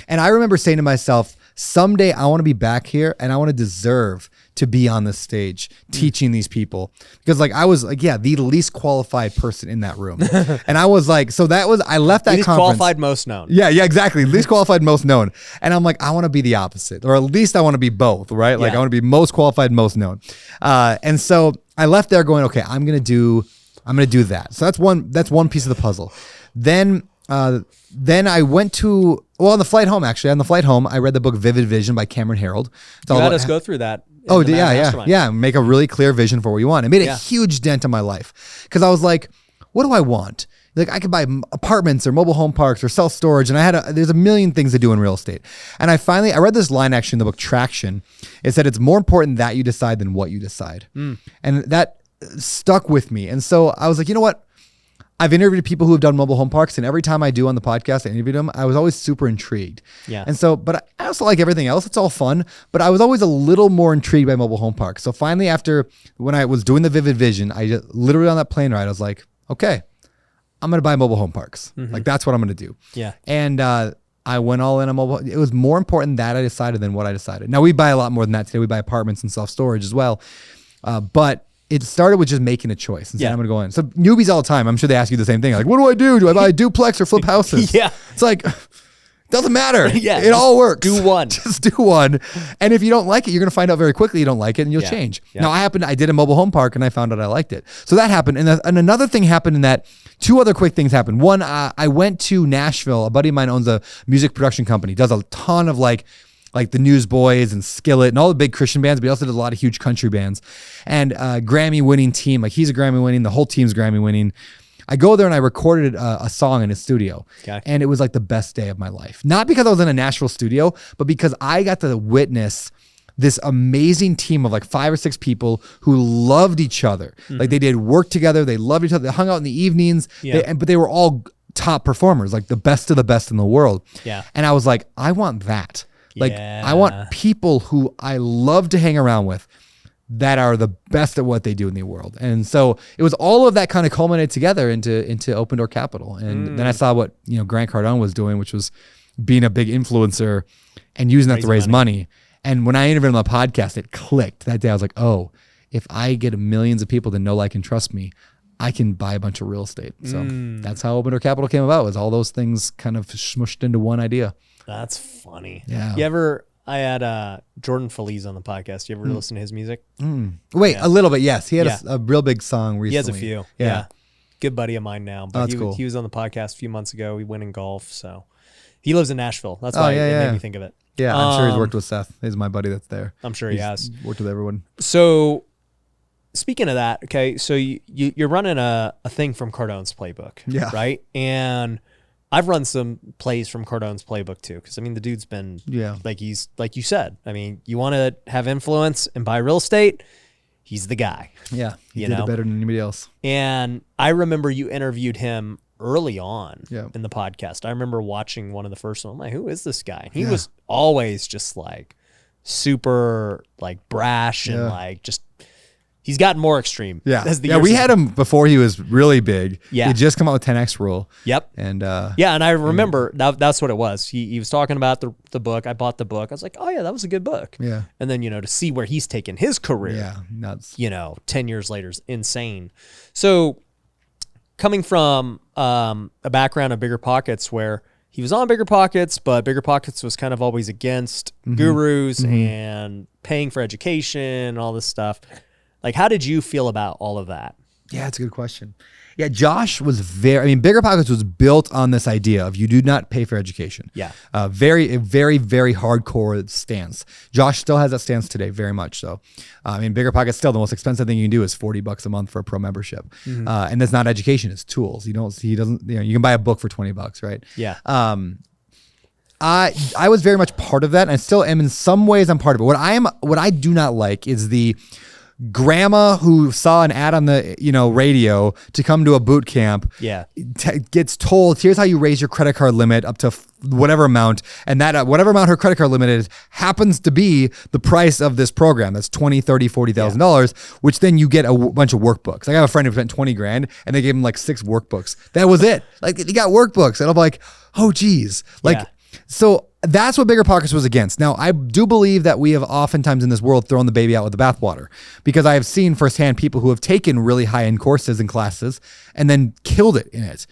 And I remember saying to myself, someday I want to be back here and I want to deserve to be on this stage teaching these people, because like I was like, yeah, the least qualified person in that room. And I was like, so that was, I left that Least conference. qualified, most known. Yeah, exactly. Least qualified, most known. And I'm like, I want to be the opposite, or at least I want to be both, right? Like I want to be most qualified, most known. And so I left there going, okay, I'm going to do that. So that's one piece of the puzzle. Then I went to, on the flight home, I read the book Vivid Vision by Cameron Harold. You had us go through that. Oh, yeah. Make a really clear vision for what you want. It made a huge dent in my life, because I was like, what do I want? Like, I could buy apartments or mobile home parks or self-storage, and there's a million things to do in real estate. And I read this line actually in the book Traction. It said, it's more important that you decide than what you decide. And that stuck with me. And so I was like, you know what? I've interviewed people who have done mobile home parks, and every time I do on the podcast, I interviewed them, I was always super intrigued. Yeah. And so, but I also like everything else. It's all fun, but I was always a little more intrigued by mobile home parks. So finally, when I was doing the Vivid Vision, I just literally on that plane ride, I was like, okay, I'm going to buy mobile home parks. Like, that's what I'm going to do. Yeah. And, I went all in on mobile. It was more important that I decided than what I decided. Now we buy a lot more than that today. We buy apartments and self-storage as well. But it started with just making a choice and saying, I'm going to go in. So newbies all the time, I'm sure they ask you the same thing. Like, what do I do? Do I buy a duplex or flip houses? Yeah. It's like, doesn't matter. Yeah. It all works. Do one. Just do one. And if you don't like it, you're going to find out very quickly you don't like it, and you'll change. Yeah. Now I did a mobile home park and I found out I liked it. So that happened. And another thing happened in that, two other quick things happened. One, I went to Nashville. A buddy of mine owns a music production company, does a ton of like the Newsboys and Skillet and all the big Christian bands, but he also does a lot of huge country bands. And Grammy winning team, like he's a Grammy winning, the whole team's Grammy winning. I go there and I recorded a song in his studio. Okay. And it was like the best day of my life. Not because I was in a Nashville studio, but because I got to witness this amazing team of like 5 or 6 people who loved each other. Like they did work together. They loved each other. They hung out in the evenings, but they were all top performers, like the best of the best in the world. Yeah. And I was like, I want that. Like, Yeah. I want people who I love to hang around with that are the best at what they do in the world. And so it was all of that kind of culminated together into Open Door Capital. And then I saw what, Grant Cardone was doing, which was being a big influencer and using that to raise money. And when I interviewed him on the podcast, it clicked. That day I was like, oh, if I get millions of people to know, like, and trust me, I can buy a bunch of real estate. So that's how Open Door Capital came about, was all those things kind of smushed into one idea. That's funny. Yeah. I had Jordan Feliz on the podcast. You ever listen to his music? Wait, a little bit, yes. He had a real big song recently. He has a few. Yeah. Good buddy of mine now. But that's cool. He was on the podcast a few months ago. We went in golf. So he lives in Nashville. That's why it made me think of it. Yeah, I'm sure he's worked with Seth. He's my buddy that's there. I'm sure he has. Worked with everyone. So speaking of that, okay, so you're running a thing from Cardone's playbook. Yeah. Right? And I've run some plays from Cardone's playbook too, because I mean the dude's been like you said. I mean, you want to have influence and buy real estate, he's the guy. Yeah, he did it better than anybody else. And I remember you interviewed him early on in the podcast. I remember watching one of the first ones. I'm like, who is this guy? And he was always just like super like brash and like just He's gotten more extreme. Yeah. As the Yeah. years We had him before he was really big. Yeah. He just come out with 10X rule. Yep. And, yeah. And I remember that's what it was. He was talking about the book. I bought the book. I was like, oh yeah, that was a good book. Yeah. And then, to see where he's taken his career. Yeah. Nuts. 10 years later is insane. So coming from a background of BiggerPockets where he was on BiggerPockets, but BiggerPockets was kind of always against gurus and paying for education and all this stuff. Like, how did you feel about all of that? Yeah, it's a good question. Yeah, Josh was BiggerPockets was built on this idea of you do not pay for education. Yeah. Very, very, very hardcore stance. Josh still has that stance today, very much so. BiggerPockets still the most expensive thing you can do is $40 a month for a pro membership. And that's not education, it's tools. He doesn't, you can buy a book for $20, right? Yeah. I was very much part of that, and I still am in some ways. I'm part of it. What I do not like is the grandma who saw an ad on the radio to come to a boot camp. Yeah. Gets told, here's how you raise your credit card limit up to whatever amount, and that whatever amount her credit card limit is happens to be the price of this program. That's $20,000, $30,000, $40,000, which then you get a bunch of workbooks. Like, I have a friend who spent $20,000 and they gave him like 6 workbooks. That was it. Like, he got workbooks, and I'm like, oh geez. So that's what BiggerPockets was against. Now, I do believe that we have oftentimes in this world thrown the baby out with the bathwater, because I have seen firsthand people who have taken really high-end courses and classes and then killed it in it.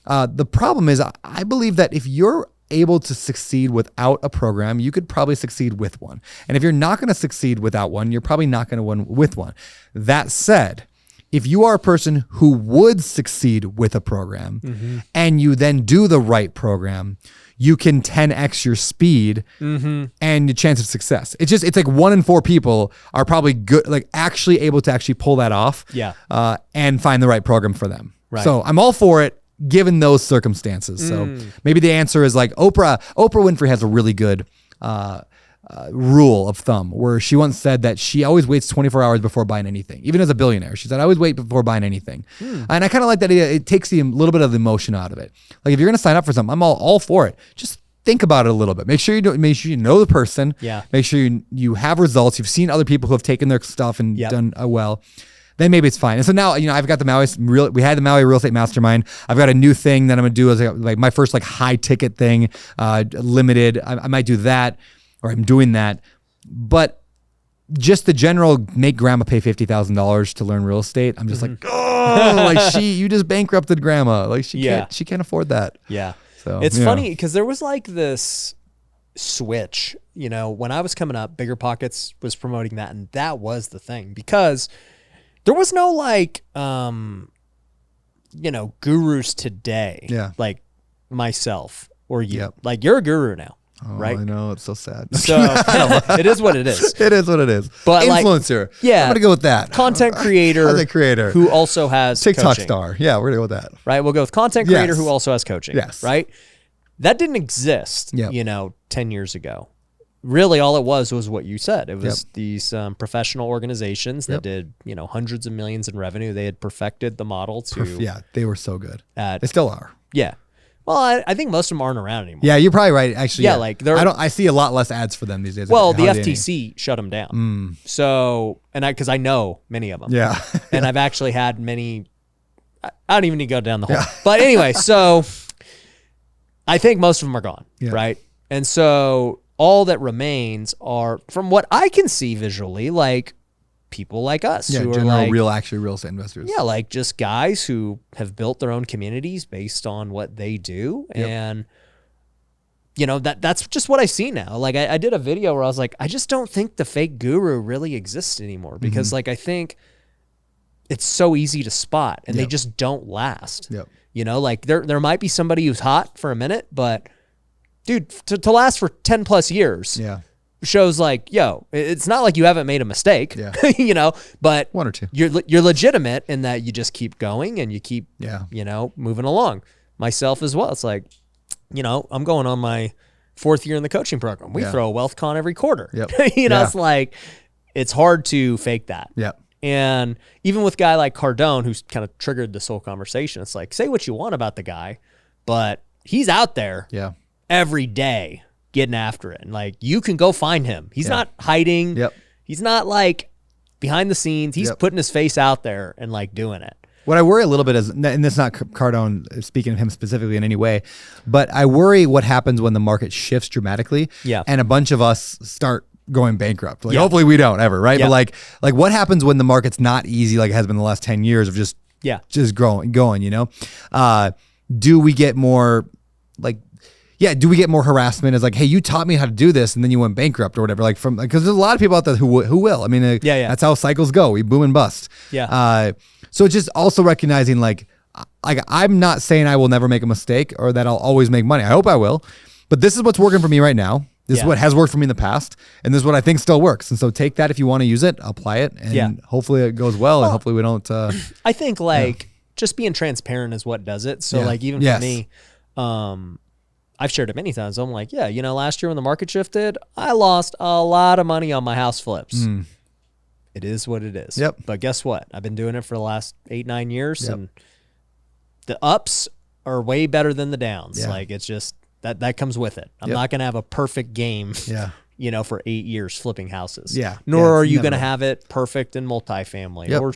The problem is, I believe that if you're able to succeed without a program, you could probably succeed with one. And if you're not going to succeed without one, you're probably not going to win with one. That said, if you are a person who would succeed with a program and you then do the right program, you can 10x your speed and your chance of success. It's like 1 in 4 people are probably good, like actually able to actually pull that off. Yeah. And find the right program for them. Right. So I'm all for it given those circumstances. So maybe the answer is like Oprah Winfrey has a really good rule of thumb where she once said that she always waits 24 hours before buying anything. Even as a billionaire, she said, I always wait before buying anything. And I kind of like that idea. It takes a little bit of the emotion out of it. Like, if you're going to sign up for something, I'm all for it. Just think about it a little bit. Make sure you know the person. Yeah. Make sure you have results. You've seen other people who have taken their stuff and done well. Then maybe it's fine. And so now, I've got we had the Maui Real Estate Mastermind. I've got a new thing that I'm going to do as like my first like high ticket thing, limited. I might do that, or I'm doing that. But just the general make grandma pay $50,000 to learn real estate, I'm just like, you just bankrupted grandma. Like, she can't afford that. Yeah. So it's funny because there was like this switch, when I was coming up, BiggerPockets was promoting that, and that was the thing, because there was no gurus today. Yeah. Like myself or you. Yep. Like, you're a guru now. Oh, right? I know, it's so sad. So it is what it is. It is what it is. But influencer. Yeah. I'm gonna go with that. Content creator. Who also has TikTok coaching. star. Yeah, we're gonna go with that. Right. We'll go with content creator who also has coaching. Yes. Right. That didn't exist. 10 years ago. Really, all it was what you said. It was these professional organizations that did, hundreds of millions in revenue. They had perfected the model to. They were so good. They still are. Yeah. Well, I think most of them aren't around anymore. Yeah, you're probably right. Actually, yeah, like I see a lot less ads for them these days. Well, the FTC shut them down. So, because I know many of them. Yeah. And I've actually had many. I don't even need to go down the hole. But anyway, so I think most of them are gone. Yeah. Right. And so all that remains are, from what I can see visually, like people like us who are like real estate investors. Yeah, like just guys who have built their own communities based on what they do. And that's just what I see now. Like I did a video where I was like, I just don't think the fake guru really exists anymore, because like I think it's so easy to spot and they just don't last. Yep. Like there might be somebody who's hot for a minute, but dude, to last for 10 plus years. Yeah. Shows like, it's not like you haven't made a mistake, but one or two. You're legitimate in that you just keep going and you keep, moving along. Myself as well. It's like, I'm going on my 4th year in the coaching program. We throw a wealth con every quarter. Yep. It's like, it's hard to fake that. Yep. And even with a guy like Cardone, who's kind of triggered this whole conversation, it's like, say what you want about the guy, but he's out there every day getting after it. And like, you can go find him. He's not hiding. Yep. He's not like behind the scenes. He's putting his face out there and like doing it. What I worry a little bit is, and this is not Cardone speaking of him specifically in any way, but I worry what happens when the market shifts dramatically and a bunch of us start going bankrupt. Like hopefully we don't ever, right? But like what happens when the market's not easy like it has been the last 10 years of just going, you know? Do we get more like, do we get more harassment as like, hey, you taught me how to do this and then you went bankrupt or whatever, like from, because there's a lot of people out there who will. I mean, that's how cycles go. We boom and bust. So it's just also recognizing like I'm not saying I will never make a mistake or that I'll always make money. I hope I will, but this is what's working for me right now. This is what has worked for me in the past, and this is what I think still works. And so take that if you want to use it, apply it, and hopefully it goes well, and hopefully we don't. I think like just being transparent is what does it. So like even for me, I've shared it many times. I'm like, you know, last year when the market shifted, I lost a lot of money on my house flips. It is what it is. But guess what? I've been doing it for the last 8-9 years, and the ups are way better than the downs. Like it's just that comes with it. I'm not gonna have a perfect game. You know, for 8 years flipping houses. Nor are you gonna have it perfect in multifamily or,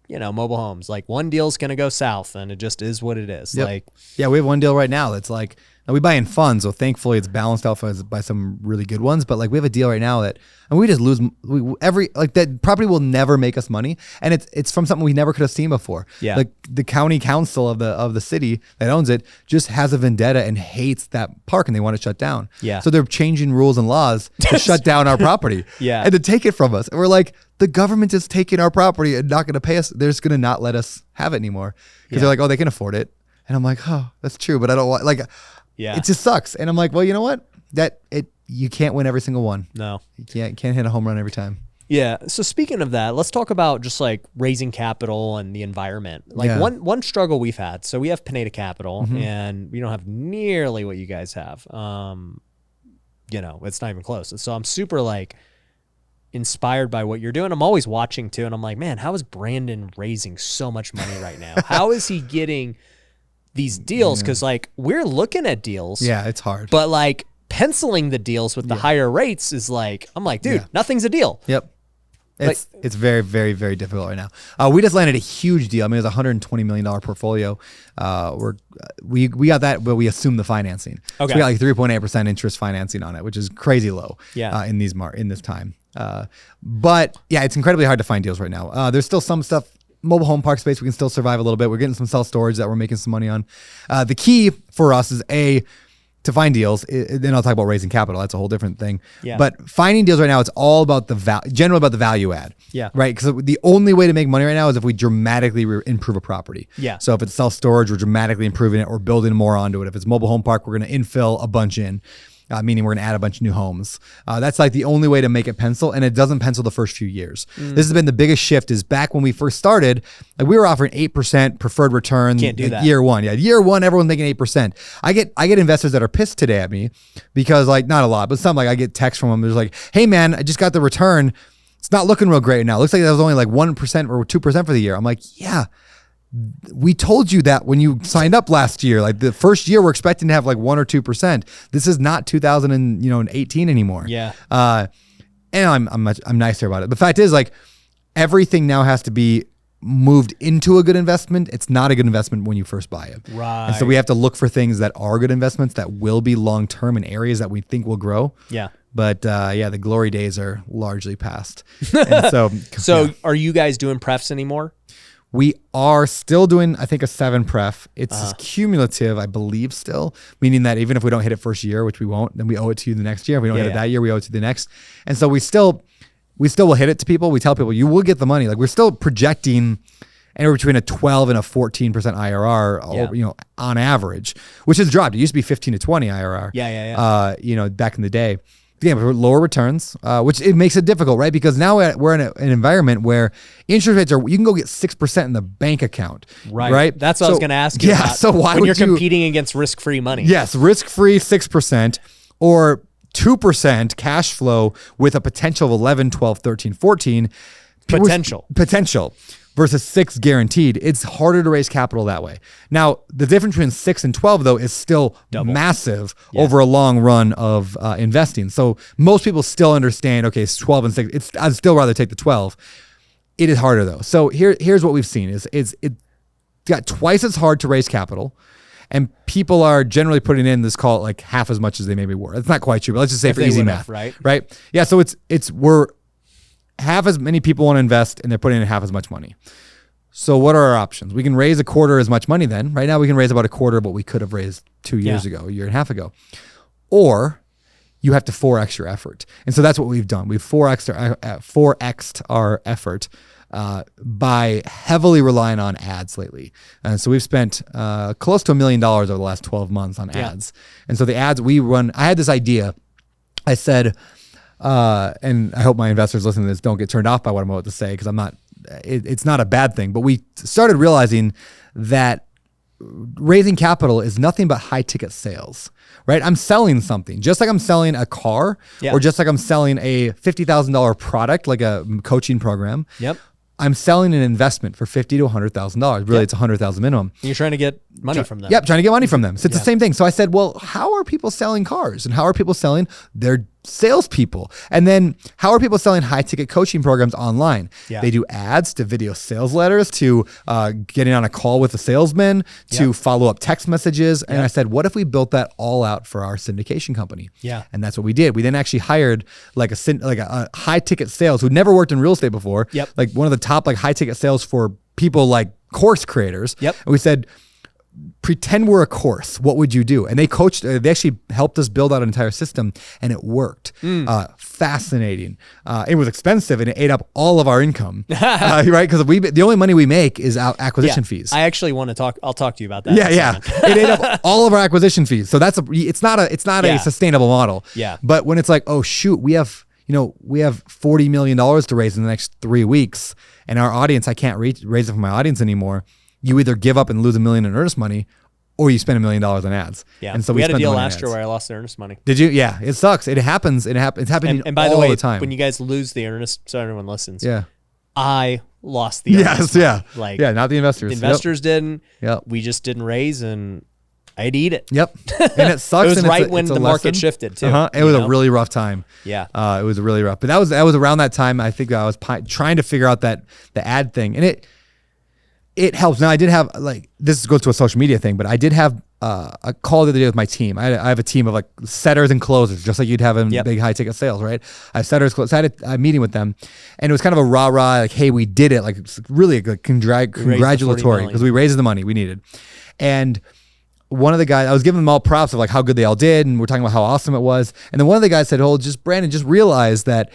you know, mobile homes. Like one deal's gonna go south, and it just is what it is. Like we have one deal right now that's like. Now we buy in funds, so thankfully it's balanced out by some really good ones. But like we have a deal right now that, and we just lose that property will never make us money, and it's from something we never could have seen before. Like the county council of the city that owns it just has a vendetta and hates that park, and they want to shut down. So they're changing rules and laws to shut down our property. And to take it from us. And we're like, the government is taking our property and not going to pay us. They're just going to not let us have it anymore because they're like, oh, they can afford it. And I'm like, oh, that's true, but I don't want like. It just sucks. And I'm like, well, you know what? You can't win every single one. No. You can't hit a home run every time. Yeah. So speaking of that, let's talk about just like raising capital and the environment. Like one struggle we've had. So we have Pineda Capital and we don't have nearly what you guys have. You know, it's not even close. So I'm super like inspired by what you're doing. I'm always watching too. And I'm like, man, how is Brandon raising so much money right now? How is he getting these deals? Because like we're looking at deals, it's hard, but like penciling the deals with the higher rates is like, I'm like, dude, nothing's a deal. It's very, very, very difficult right now. We just landed a huge deal. I mean, it was a $120 million portfolio. We got that, but we assumed the financing. So we got like 3.8% interest financing on it, which is crazy low. In this time. But yeah, it's incredibly hard to find deals right now. There's still some stuff. Mobile home park space, we can still survive a little bit. We're getting some self-storage that we're making some money on. The key for us is to find deals. Then I'll talk about raising capital. That's a whole different thing. But finding deals right now, it's all about generally about the value add. Right? Because the only way to make money right now is if we dramatically improve a property. So if it's self-storage, we're dramatically improving it or building more onto it. If it's mobile home park, we're going to infill a bunch in. Meaning we're going to add a bunch of new homes. That's like the only way to make it pencil, and it doesn't pencil the first few years. This has been the biggest shift is back when we first started, like we were offering 8% preferred return. Can't do that. Year one. Year one, everyone's making 8%. I get investors that are pissed today at me because like, not a lot, but some, like I get texts from them. There's like, hey man, I just got the return. It's not looking real great now. It looks like that was only like 1% or 2% for the year. I'm like, yeah. We told you that when you signed up last year. Like the first year, we're expecting to have like 1 or 2%. This is not 2018 anymore. And I'm nicer about it. The fact is, like, everything now has to be moved into a good investment. It's not a good investment when you first buy it. And so we have to look for things that are good investments that will be long term in areas that we think will grow. But the glory days are largely past. And so are you guys doing prefs anymore? We are still doing, I think, a 7 pref. It's cumulative, I believe, still, meaning that even if we don't hit it first year, which we won't, then we owe it to you the next year. If we don't hit it that year, we owe it to the next. And so we still will hit it to people. We tell people, you will get the money. Like we're still projecting anywhere between a 12 and a 14% IRR, on average, which has dropped. It used to be 15 to 20 IRR. Back in the day. Yeah, but lower returns, which it makes it difficult, right? Because now we're in an environment where interest rates you can go get 6% in the bank account, right? That's what I was going to ask you about. So why when would you're competing against risk-free money? Yes, risk-free 6% or 2% cash flow with a potential of 11, 12, 13, 14. Potential. Versus 6 guaranteed. It's harder to raise capital that way. Now, the difference between 6 and 12, though, is still massive over a long run of investing. So most people still understand, okay, it's 12 and 6. I'd still rather take the 12. It is harder though. So here's what we've seen is it's got twice as hard to raise capital, and people are generally putting in this, call it like half as much as they maybe were. It's not quite true, but let's just say If for they easy would've, math, right? Yeah. So we're half as many people want to invest, and they're putting in half as much money. So what are our options? We can raise a quarter as much money then. Right now we can raise about a quarter of what we could have raised 2 years ago, a year and a half ago. Or you have to 4x your effort. And so that's what we've done. We've 4x'd our effort by heavily relying on ads lately. And so we've spent close to $1 million over the last 12 months on ads. And so the ads we run, I had this idea. I said, and I hope my investors listening to this don't get turned off by what I'm about to say, because it's not a bad thing, but we started realizing that raising capital is nothing but high ticket sales, right? I'm selling something, just like I'm selling a car, or just like I'm selling a $50,000 product, like a coaching program. Yep. I'm selling an investment for $50,000 to $100,000. Really, it's $100,000 minimum. You're trying to get money from them. Yep, trying to get money from them. So it's the same thing. So I said, well, how are people selling cars? And how are people selling their salespeople? And then how are people selling high ticket coaching programs online? They do ads to video sales letters, to getting on a call with a salesman, to follow up text messages. And I said, what if we built that all out for our syndication company? Yeah. And that's what we did. We then actually hired like a high ticket sales who'd never worked in real estate before. Like one of the top like high ticket sales for people like course creators. And we said, pretend we're a course. What would you do? And they coached, they actually helped us build out an entire system, and it worked. Fascinating. It was expensive, and it ate up all of our income, right? Because the only money we make is acquisition fees. I actually want to talk. I'll talk to you about that. It ate up all of our acquisition fees. So it's not a sustainable model. But when it's like, oh shoot, we have $40 million to raise in the next 3 weeks, and our audience, I can't raise it for my audience anymore. You either give up and lose $1 million in earnest money, or you spend $1 million on ads. And so we had a deal last year where I lost the earnest money. Did you? Yeah, it sucks. It happens. It's happening and by all the way, the time. when you guys lose the earnest, so everyone listens. I lost the earnest money. Not the investors. The investors didn't. Yep. We just didn't raise, and I had to eat it. Yep. And it sucks. It was right when the market shifted too. It was a really rough time. Yeah. It was really rough. But that was around that time. I think I was trying to figure out the ad thing, and it helps. Now I did have this goes to a social media thing, but I did have a call the other day with my team. I have a team of like setters and closers, just like you'd have in big high ticket sales, right? I have setters, closers. I had a meeting with them, and it was kind of a rah-rah, like, hey, we did it. Like, it's really like congratulatory, because we raised the money we needed. And one of the guys, I was giving them all props of like how good they all did, and we're talking about how awesome it was. And then one of the guys said, oh, Brandon, just realize that,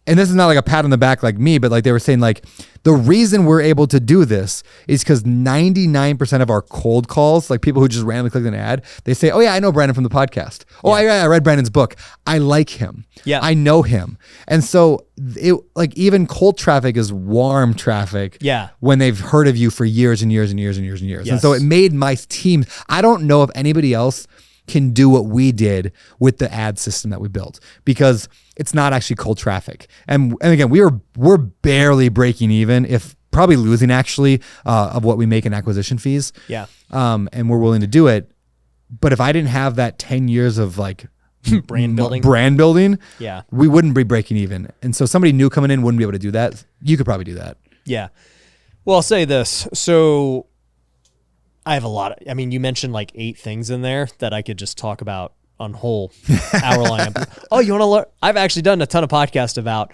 and this is not like a pat on the back like me, but like they were saying like, the reason we're able to do this is because 99% of our cold calls, like people who just randomly click an ad, they say, oh yeah, I know Brandon from the podcast. Oh, I read Brandon's book. I like him. Yeah, I know him. And so it like even cold traffic is warm traffic. Yeah, when they've heard of you for years and years and years and years and years. And so it made my team. I don't know if anybody else can do what we did with the ad system that we built, because it's not actually cold traffic. And again, we're barely breaking even, if probably losing actually, of what we make in acquisition fees. Yeah. And we're willing to do it. But if I didn't have that 10 years of like brand building, yeah, we wouldn't be breaking even. And so somebody new coming in wouldn't be able to do that. You could probably do that. Yeah. Well, I'll say this. So I have a lot of, you mentioned like 8 things in there that I could just talk about on whole hour-long. Oh, you want to learn? I've actually done a ton of podcasts about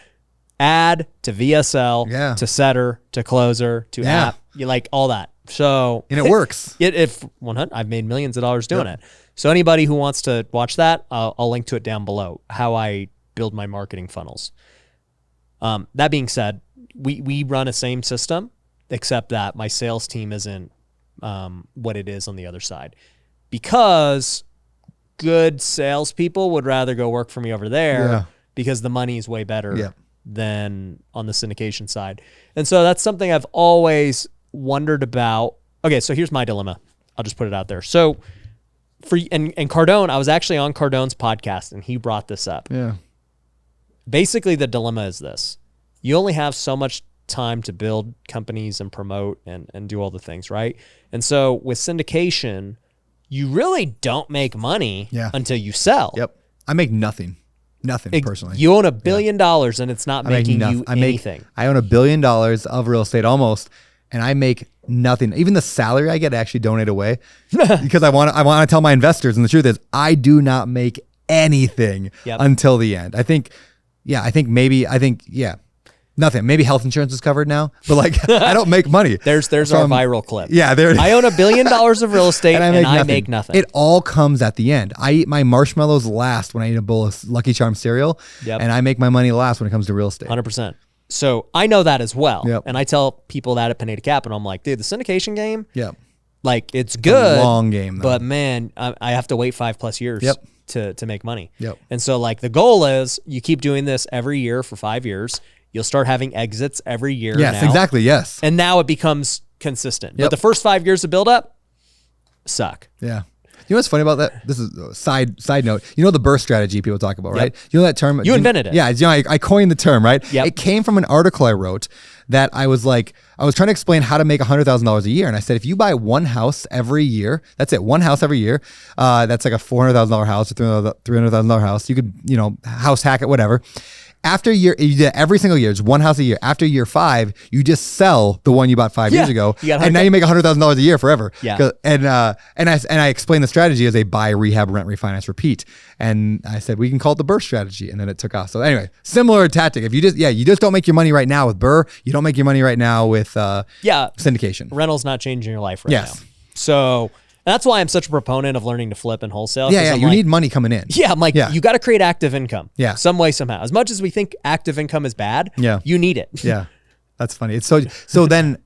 ad to VSL, to setter, to closer, to app, like all that. So, and it works. I've made millions of dollars doing it. So anybody who wants to watch that, I'll link to it down below, how I build my marketing funnels. That being said, we run a same system, except that my sales team isn't what it is on the other side, because good salespeople would rather go work for me over there because the money is way better than on the syndication side. And so that's something I've always wondered about. Okay, so here's my dilemma. I'll just put it out there. So and Cardone, I was actually on Cardone's podcast, and he brought this up. Yeah. Basically, the dilemma is this. You only have so much time to build companies and promote and do all the things, right? And so with syndication, you really don't make money until you sell. Yep. I make nothing. Nothing personally. You own $1 billion and it's not making you anything. I own $1 billion of real estate almost, and I make nothing. Even the salary I get, I actually donate away because I want to tell my investors. And the truth is, I do not make anything until the end. I think, nothing. Maybe health insurance is covered now, but like I don't make money. There's our viral clip. Yeah, there it is. I own $1 billion of real estate and I make nothing. It all comes at the end. I eat my marshmallows last when I eat a bowl of Lucky Charms cereal, and I make my money last when it comes to real estate. 100%. So I know that as well. Yep. And I tell people that at Pineda Capital, I'm like, dude, the syndication game, like it's It's good. a long game, though. But man, I have to wait 5+ years to make money. Yep. And so like the goal is you keep doing this every year for 5 years. You'll start having exits every year. Yes, now. exactly. Yes. And now it becomes consistent. Yep. But the first 5 years of build up suck. Yeah. You know what's funny about that? This is a side note. You know the burst strategy people talk about, right? You know that term? You invented it. Yeah. You know, I coined the term, right? Yep. It came from an article I wrote that I was trying to explain how to make $100,000 a year. And I said, if you buy one house every year, that's it, one house every year, that's like a $400,000 house or $300,000 house. You could, house hack it, whatever. After you did it every single year, it's one house a year. After year 5, you just sell the one you bought 5 years ago, and now you make $100,000 a year forever. Yeah. And I explained the strategy as a buy, rehab, rent, refinance, repeat. And I said we can call it the Burr strategy, and then it took off. So anyway, similar tactic. If you just don't make your money right now with Burr, you don't make your money right now with syndication. Rental's not changing your life right now. So that's why I'm such a proponent of learning to flip and wholesale. Yeah, you need money coming in. Yeah, I'm like, you got to create active income. Yeah. Some way, somehow. As much as we think active income is bad, you need it. Yeah, that's funny. It's so then,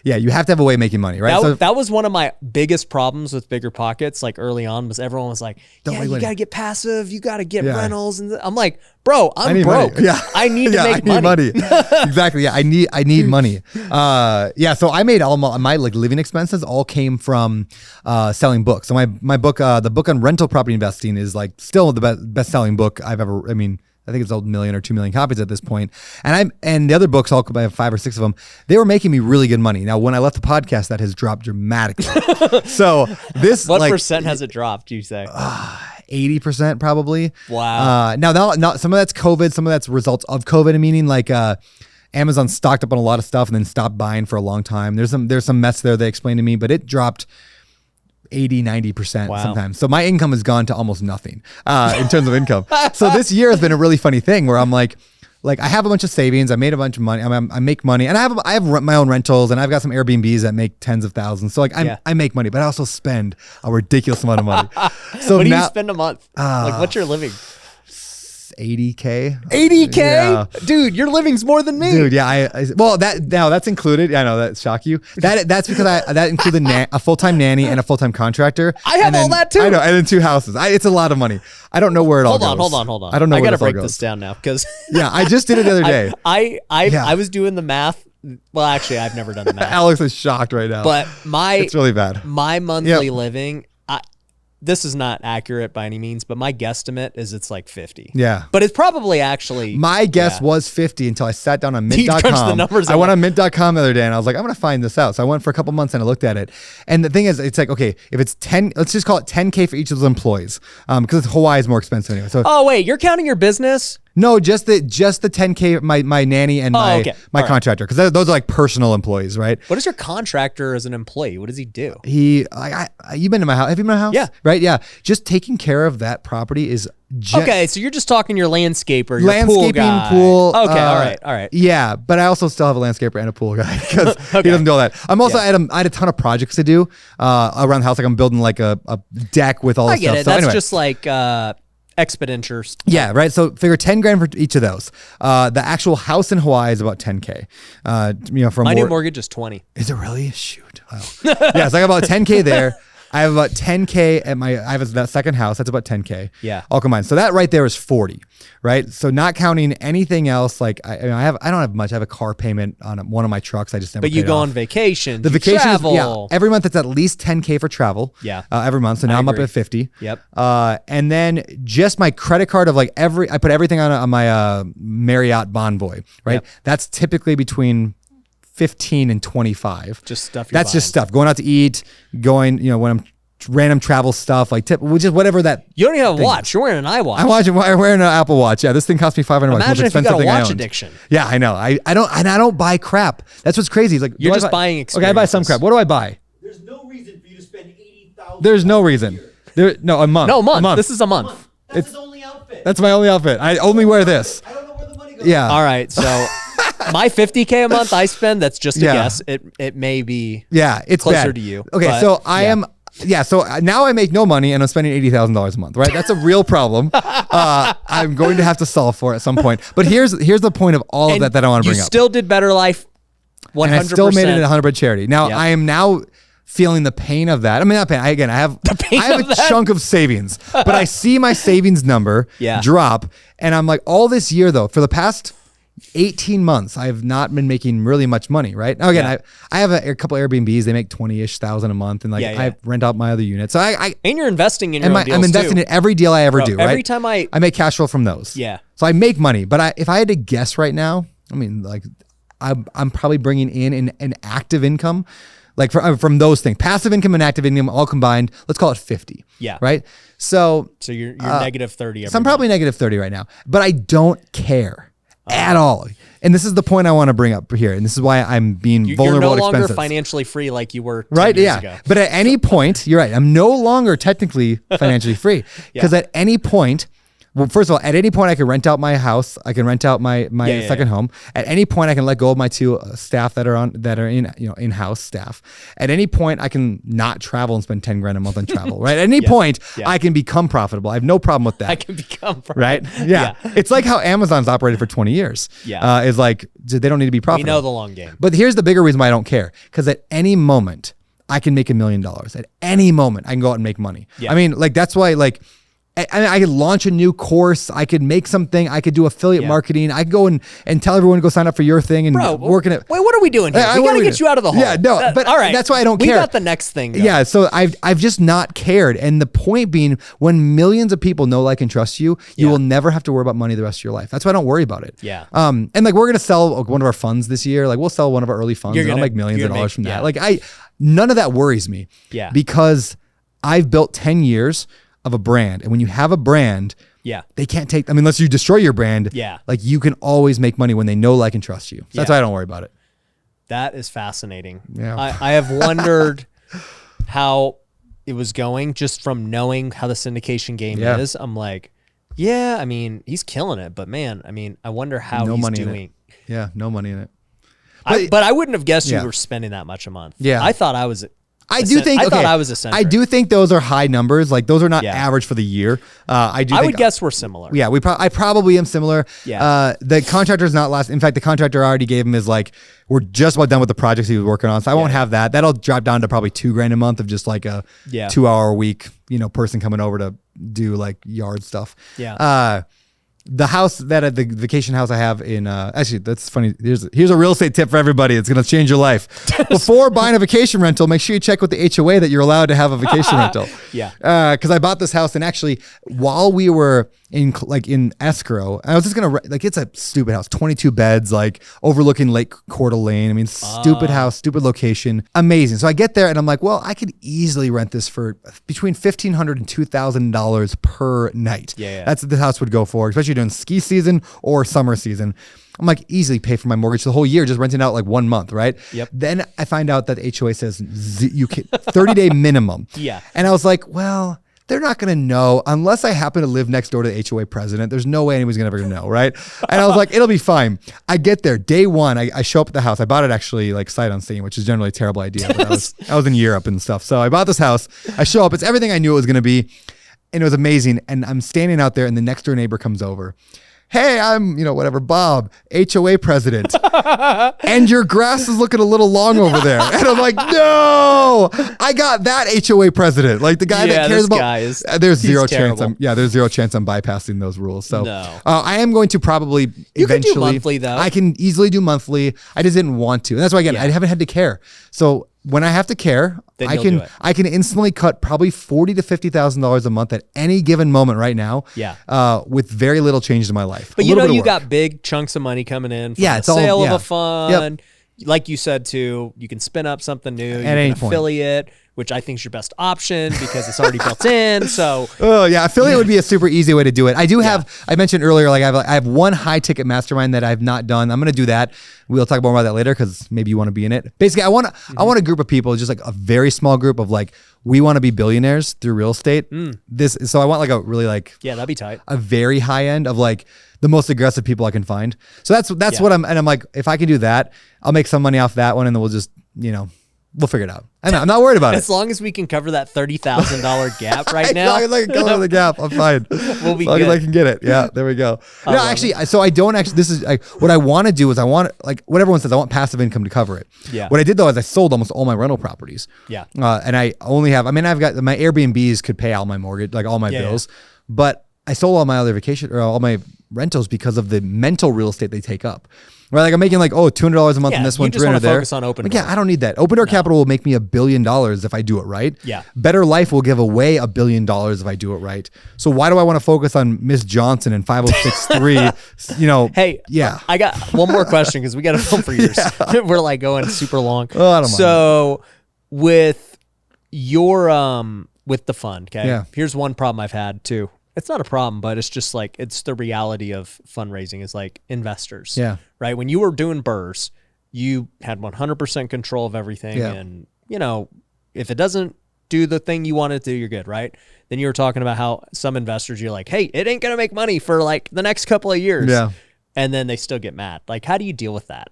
you have to have a way of making money, right? That was one of my biggest problems with BiggerPockets, like early on, was everyone was like, you got to get passive, you got to get rentals. And I'm like, bro, I'm broke. Money. Yeah. I need to make money. Exactly. Yeah, I need money. So I made all my like living expenses all came from selling books. So my book, the book on rental property investing, is like still the best selling book I've ever. I think it's sold 1 million or 2 million copies at this point. And the other books, I have 5 or 6 of them. They were making me really good money. Now, when I left the podcast, that has dropped dramatically. So this, what percent has it dropped? You say 80% probably. Wow. Now some of that's COVID, some of that's results of COVID. Meaning like Amazon stocked up on a lot of stuff and then stopped buying for a long time. There's some mess there they explained to me, but it dropped 80-90% sometimes. So my income has gone to almost nothing in terms of income. So this year has been a really funny thing where I'm like I have a bunch of savings. I made a bunch of money. I make money, and I have my own rentals, and I've got some Airbnbs that make tens of thousands. So I make money, but I also spend a ridiculous amount of money. So what do you spend a month? What's your living? 80K. 80K? Yeah. Dude, your living's more than me. Dude, yeah. That's included. I know that shock you. That's because that included a full-time nanny and a full-time contractor. I have all that too. I know, and then 2 houses. It's a lot of money. I don't know where it all goes. Hold on. I don't know. I got to break this down now because I just did it the other day. I was doing the math. Well, actually, I've never done the math. Alex is shocked right now. But it's really bad. My monthly living. This is not accurate by any means, but my guesstimate is it's like 50. Yeah. But it's probably actually... My guess was 50 until I sat down on mint.com. I went on mint.com the other day and I was like, I'm going to find this out. So I went for a couple months and I looked at it. And the thing is, it's like, okay, if it's 10, let's just call it 10K for each of those employees. Because Hawaii is more expensive anyway. So, oh, wait, you're counting your business? No, just the 10K, my nanny and my contractor, because those are like personal employees, right? What is your contractor as an employee? What does he do? You've been to my house. Have you been to my house? Yeah. Right. Yeah. Just taking care of that property is. Okay, so you're just talking your landscaper, your landscaping, pool guy. pool. Okay, all right. Yeah, but I also still have a landscaper and a pool guy because he doesn't do all that. I'm also I had a ton of projects to do around the house. Like I'm building like a deck with all this stuff. I get it. So That's just like expenditures. Yeah, right. So figure 10 grand for each of those. The actual house in Hawaii is about 10K. For my new mortgage is 20. Is it really? Shoot. Wow. Yeah, so I got about 10K there. I have about 10K at I have that second house. That's about 10K. Yeah. All combined. So that right there is 40, right? So not counting anything else. Like I don't have much. I have a car payment on one of my trucks. I just never. But you paid go off. on vacation. The vacation, travel. Every month it's at least 10K for travel. Yeah. Every month. So now I'm up at 50. Yep. And then just my credit card of I put everything on my Marriott Bonvoy, right? Yep. That's typically between 15 and 25. Just stuff. That's just stuff. Going out to eat, when I'm random travel stuff, like which is whatever that. You don't even have a watch. You're wearing an iWatch. I'm wearing an Apple Watch. Yeah, this thing cost me $500. Imagine if you got a watch addiction. Yeah, I know. I don't buy crap. That's what's crazy. It's like you're just buying experiences. Okay, I buy some crap. What do I buy? There's no reason for you to spend $80,000. There's no reason. A month. No, a month. This is a month. That's his only outfit. That's my only outfit. I only wear this. I don't know where the money goes. Yeah. All right, so my $50K a month I spend. That's just a guess. It may be. Yeah, it's closer bad. to you. Okay, but, so I am. Yeah, so now I make no money and I'm spending $80,000 a month, right? That's a real problem. I'm going to have to solve for it at some point. But here's the point of all of that I want to bring You up. still did Better Life 100%. And I still made it 100% charity. Now, I am now feeling the pain of that. I mean, not pain. I have a chunk of savings, but I see my savings number drop. And I'm like, all this year, though, for the past 18 months, I have not been making really much money, right? Now, again, I have a couple Airbnbs. They make 20-ish thousand a month. And I rent out my other units. So and you're investing in your own deals I'm investing in every deal I ever do, right? Every time I make cash flow from those. Yeah. So I make money. But if I had to guess right now, I mean, like, I'm probably bringing in an active income, like from those things, passive income and active income all combined. Let's call it 50. Yeah. Right. So you're negative 30. So I'm probably negative 30 right now, but I don't care at all. And this is the point I want to bring up here, and this is why I'm being vulnerable. You're no longer expenses. financially free like you were 10 right. years ago. But at any point, you're right. I'm no longer technically financially free because at any point. Well, first of all, at any point I can rent out my house. I can rent out my second home. At any point I can let go of my two staff that are in-house staff. At any point I can not travel and spend $10,000 a month on travel. Right. At any point I can become profitable. I have no problem with that. I can become profitable. Right. Yeah. It's like how Amazon's operated for 20 years. Yeah. Is like they don't need to be profitable. We know the long game. But here's the bigger reason why I don't care. Because at any moment I can make $1 million. At any moment I can go out and make money. Yeah. I mean, like that's why like. I could launch a new course. I could make something. I could do affiliate marketing. I could go and tell everyone to go sign up for your thing and work in it. Wait, what are we doing here? We got to get you out of the hole. Yeah, no, but all right. That's why I don't care. We got the next thing going. Yeah, so I've just not cared. And the point being, when millions of people know, like, and trust you, you will never have to worry about money the rest of your life. That's why I don't worry about it. Yeah. And like we're gonna sell one of our funds this year. Like we'll sell one of our early funds. And I'll make millions of dollars from that. Like none of that worries me. Yeah. Because I've built 10 years of a brand. And when you have a brand, they can't take, unless you destroy your brand, like you can always make money when they know, like, and trust you. So that's why I don't worry about it. That is fascinating. Yeah. I have wondered how it was going just from knowing how the syndication game is. I'm like, I mean, he's killing it, but man, I mean, I wonder how he's doing. Yeah, no money in it. But I wouldn't have guessed you were spending that much a month. Yeah. I thought I was I thought I was eccentric. I do think those are high numbers. Like those are not average for the year. I would guess we're similar. Yeah, I probably am similar. Yeah. The contractor's not last. In fact, the contractor already gave him is like, we're just about done with the projects he was working on. So I won't have that. That'll drop down to probably $2,000 a month of just like a 2-hour a week, person coming over to do like yard stuff. Yeah. The house the vacation house I have in actually that's funny. Here's a real estate tip for everybody. It's gonna change your life. Before buying a vacation rental, make sure you check with the HOA that you're allowed to have a vacation rental. Yeah. Because I bought this house and actually while we were in escrow, I was just gonna it's a stupid house, 22 beds, like overlooking Lake Coeur d'Alene. I mean, stupid house, stupid location, amazing. So I get there and I'm like, well, I could easily rent this for between $1,500 and $2,000 per night. Yeah. That's what the house would go for, especially during ski season or summer season. I'm like, easily pay for my mortgage the whole year just renting out like 1 month, right? Yep. Then I find out that the HOA says you can 30-day minimum. Yeah. And I was like, well, they're not going to know unless I happen to live next door to the HOA president. There's no way anyone's ever going to know, right? And I was like, it'll be fine. I get there. Day one, I show up at the house. I bought it actually like sight unseen, which is generally a terrible idea. But I was in Europe and stuff. So I bought this house. I show up. It's everything I knew it was going to be. And it was amazing. And I'm standing out there and the next door neighbor comes over. Hey, I'm, Bob, HOA president. And your grass is looking a little long over there. And I'm like, no, I got that HOA president. Like the guy that cares about. There's zero chance. There's zero chance I'm bypassing those rules. So I am going to probably eventually. Can do monthly though. I can easily do monthly. I just didn't want to. And that's why, again, I haven't had to care. So when I have to care, I can instantly cut probably $40,000 to $50,000 a month at any given moment right now. Yeah. With very little change in my life. But you got big chunks of money coming in from the sale of a fund. Yep. Like you said too, you can spin up something new. You can affiliate, which I think is your best option because it's already built in. So Oh yeah, affiliate would be a super easy way to do it. I do have. I mentioned earlier, like I have one high ticket mastermind that I've not done. I'm gonna do that. We'll talk more about that later because maybe you want to be in it. Basically, I want a group of people, just like a very small group of like we want to be billionaires through real estate. So I want like a really like that'd be tight. a very high end of like the most aggressive people I can find. So that's what I'm like, if I can do that, I'll make some money off that one and then we'll just, we'll figure it out. I'm not worried about it. As long as we can cover that $30,000 gap right now. As long as I can cover the gap, I'm fine. We'll be as long good. as I can get it. Yeah, there we go. No, actually, so I don't actually, this is like, what I want to do is I want, like what everyone says, I want passive income to cover it. Yeah. What I did though is I sold almost all my rental properties. Yeah. And I only have, I've got my Airbnbs could pay all my mortgage, like all my bills, but I sold all my other vacation or all my rentals because of the mental real estate they take up. Right, like I'm making like $200 a month in this one, you just want $300 to there. focus on open Like, door. I don't need that. Open door capital will make me $1 billion if I do it right. Yeah. Better Life will give away $1 billion if I do it right. So why do I want to focus on Miss Johnson and 5063? Hey, yeah. I got one more question because we got a film for yours. We're like going super long. Oh, I don't mind. So with your with the fund, okay. Yeah. Here's one problem I've had too. It's not a problem, but it's just like it's the reality of fundraising is like investors. Yeah. Right. When you were doing BRRRRs, you had 100% control of everything. Yeah. And, if it doesn't do the thing you want it to do, you're good. Right. Then you were talking about how some investors, you're like, hey, it ain't going to make money for like the next couple of years. Yeah. And then they still get mad. Like, how do you deal with that?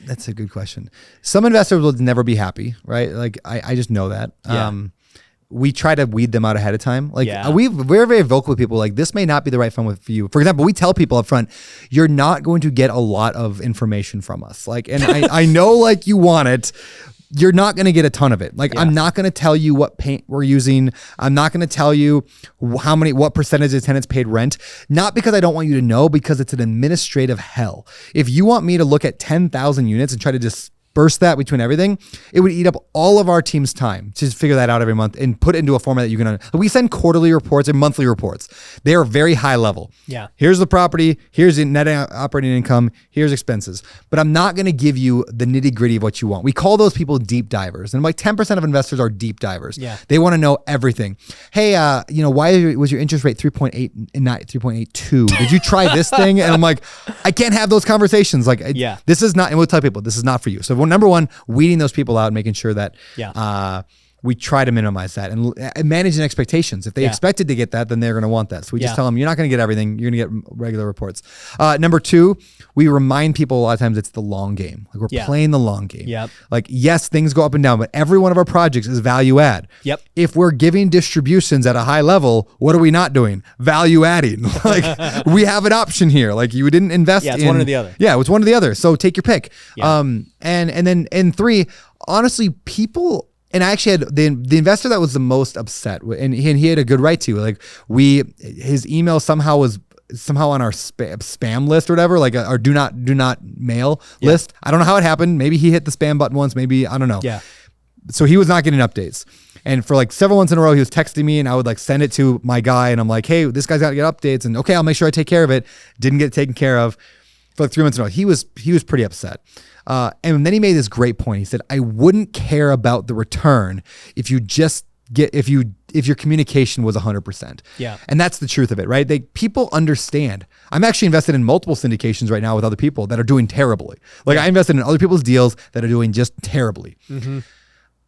That's a good question. Some investors will never be happy, right? Like I just know that. Yeah. We try to weed them out ahead of time. Like Yeah. we're very vocal with people. Like this may not be the right fund for you. For example, we tell people up front, you're not going to get a lot of information from us. Like, and I know like you want it. You're not going to get a ton of it. Like I'm not going to tell you what paint we're using. I'm not going to tell you what percentage of tenants paid rent. Not because I don't want you to know, because it's an administrative hell. If you want me to look at 10,000 units and try to disperse that between everything, it would eat up all of our team's time to just figure that out every month and put it into a format that you can. We send quarterly reports and monthly reports. They are very high level. Yeah. Here's the property. Here's the net operating income. Here's expenses. But I'm not going to give you the nitty gritty of what you want. We call those people deep divers, and like 10% of investors are deep divers. Yeah. They want to know everything. Hey, why was your interest rate 3.8 and not 3.82? Did you try this thing? And I'm like, I can't have those conversations. Like, this is not. And we'll tell people this is not for you. So number one, weeding those people out, making sure that we try to minimize that and managing expectations. If they expected to get that, then they're going to want that. So we just tell them, you're not going to get everything. You're going to get regular reports. Number two, we remind people a lot of times it's the long game. Like we're playing the long game. Yep. Like, yes, things go up and down, but every one of our projects is value add. Yep. If we're giving distributions at a high level, what are we not doing? Value adding. Like we have an option here. Like you didn't invest in. It's one or the other. Yeah, it's one or the other. So take your pick. Yeah. And then three, honestly, people. And I actually had the investor that was the most upset, and he had a good right to. Like his email somehow was on our spam list or whatever, like our do not mail list. I don't know how it happened. Maybe he hit the spam button once. Maybe I don't know. Yeah. So he was not getting updates, and for like several months in a row, he was texting me, and I would like send it to my guy, and I'm like, hey, this guy's got to get updates, and okay, I'll make sure I take care of it. Didn't get taken care of for like 3 months in a row. He was pretty upset. And then he made this great point. He said, I wouldn't care about the return if your communication was 100%. Yeah. And that's the truth of it, right? People understand. I'm actually invested in multiple syndications right now with other people that are doing terribly. Like I invested in other people's deals that are doing just terribly. Mm-hmm.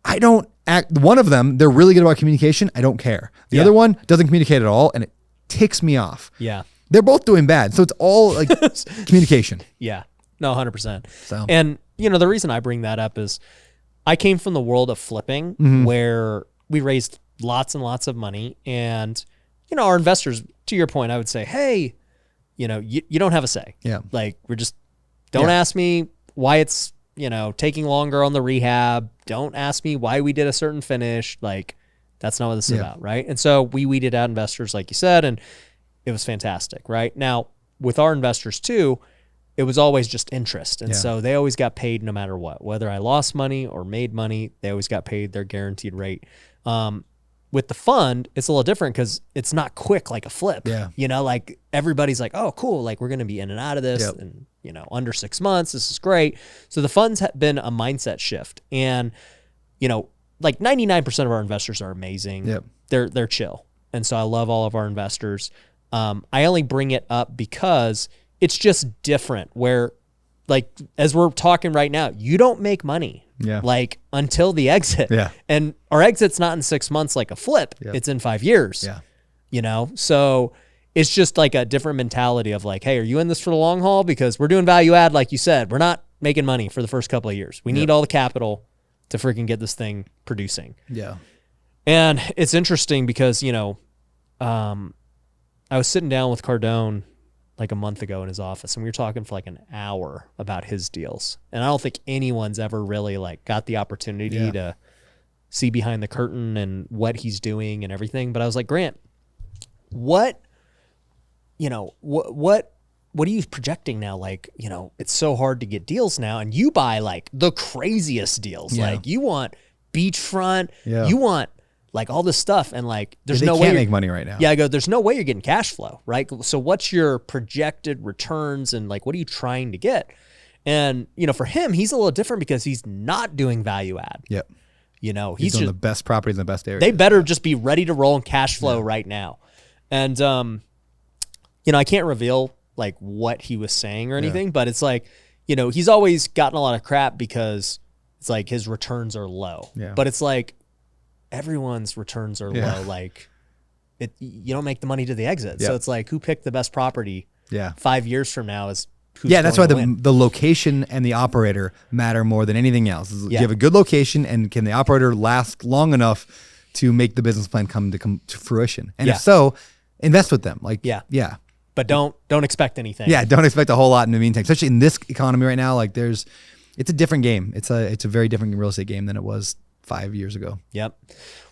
I don't one of them, they're really good about communication. I don't care. The other one doesn't communicate at all. And it ticks me off. Yeah. They're both doing bad. So it's all like communication. Yeah. No, 100%. So. And, the reason I bring that up is I came from the world of flipping where we raised lots and lots of money. And, our investors, to your point, I would say, hey, you don't have a say. Yeah. Like, don't ask me why it's, taking longer on the rehab. Don't ask me why we did a certain finish. Like, that's not what this is about, right? And so we weeded out investors, like you said, and it was fantastic, right? Now, with our investors too, it was always just interest. And so they always got paid no matter what. Whether I lost money or made money, they always got paid their guaranteed rate. With the fund, it's a little different because it's not quick like a flip. Yeah. Like everybody's like, oh, cool. Like we're going to be in and out of this. Yep. And under 6 months. This is great. So the fund's been a mindset shift. And, like 99% of our investors are amazing. Yep. They're chill. And so I love all of our investors. I only bring it up because it's just different where, like, as we're talking right now, you don't make money like until the exit. Yeah. And our exit's not in 6 months like a flip. Yep. It's in 5 years. Yeah. So it's just like a different mentality of like, hey, are you in this for the long haul? Because we're doing value add, like you said. We're not making money for the first couple of years. We need all the capital to freaking get this thing producing. Yeah. And it's interesting because, I was sitting down with Cardone like a month ago in his office, and we were talking for like an hour about his deals. And I don't think anyone's ever really like got the opportunity to see behind the curtain and what he's doing and everything. But I was like, Grant, what are you projecting now? Like, it's so hard to get deals now, and you buy like the craziest deals. Yeah. Like you want beachfront, Yeah. you want like all this stuff, and like there's They no way can't you're- make money right now. Yeah, I go, there's no way you're getting cash flow, right? So what's your projected returns and like what are you trying to get? And for him, he's a little different because he's not doing value add. Yep. He's doing just the best properties in the best areas. they better just be ready to roll in cash flow right now. And I can't reveal like what he was saying or anything, but it's like, he's always gotten a lot of crap because it's like his returns are low. Yeah. But it's like everyone's returns are low. Like you don't make the money to the exit. So it's like who picked the best property 5 years from now is who's that's why going to win. the location and the operator matter more than anything else. You have a good location, and can the operator last long enough to make the business plan come to fruition? And if so, invest with them. Like But don't expect anything. Yeah, don't expect a whole lot in the meantime. Especially in this economy right now, like it's a different game. It's a very different real estate game than it was 5 years ago. Yep.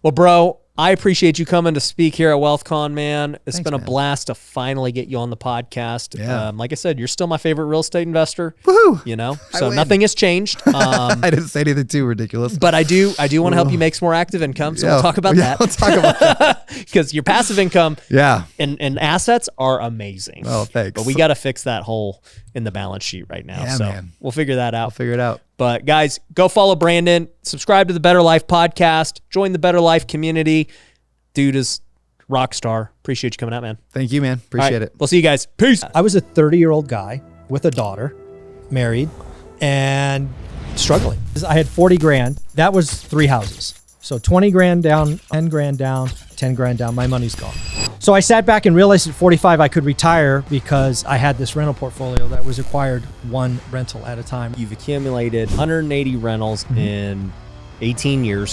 Well, bro, I appreciate you coming to speak here at WealthCon, man. It's been a man. blast to finally get you on the podcast. Yeah. Like I said, you're still my favorite real estate investor. Woohoo! So win. nothing has changed. I didn't say anything too ridiculous. But I do want to help you make some more active income. So we'll talk about that. We'll talk about that. Because your passive income Yeah. and assets are amazing. Oh, thanks. But we got to fix that hole in the balance sheet right now. Yeah, so man. we'll figure that out. I'll figure it out. But guys, go follow Brandon, subscribe to the Better Life podcast, join the Better Life community. Dude is rock star. Appreciate you coming out, man. Thank you, man. All Appreciate right, it. We'll see you guys. Peace. I was a 30-year-old guy with a daughter, married, and struggling. I had 40 grand. That was 3 houses. So 20 grand down, 10 grand down, 10 grand down. My money's gone. So I sat back and realized at 45 I could retire because I had this rental portfolio that was acquired one rental at a time. You've accumulated 180 rentals in 18 years.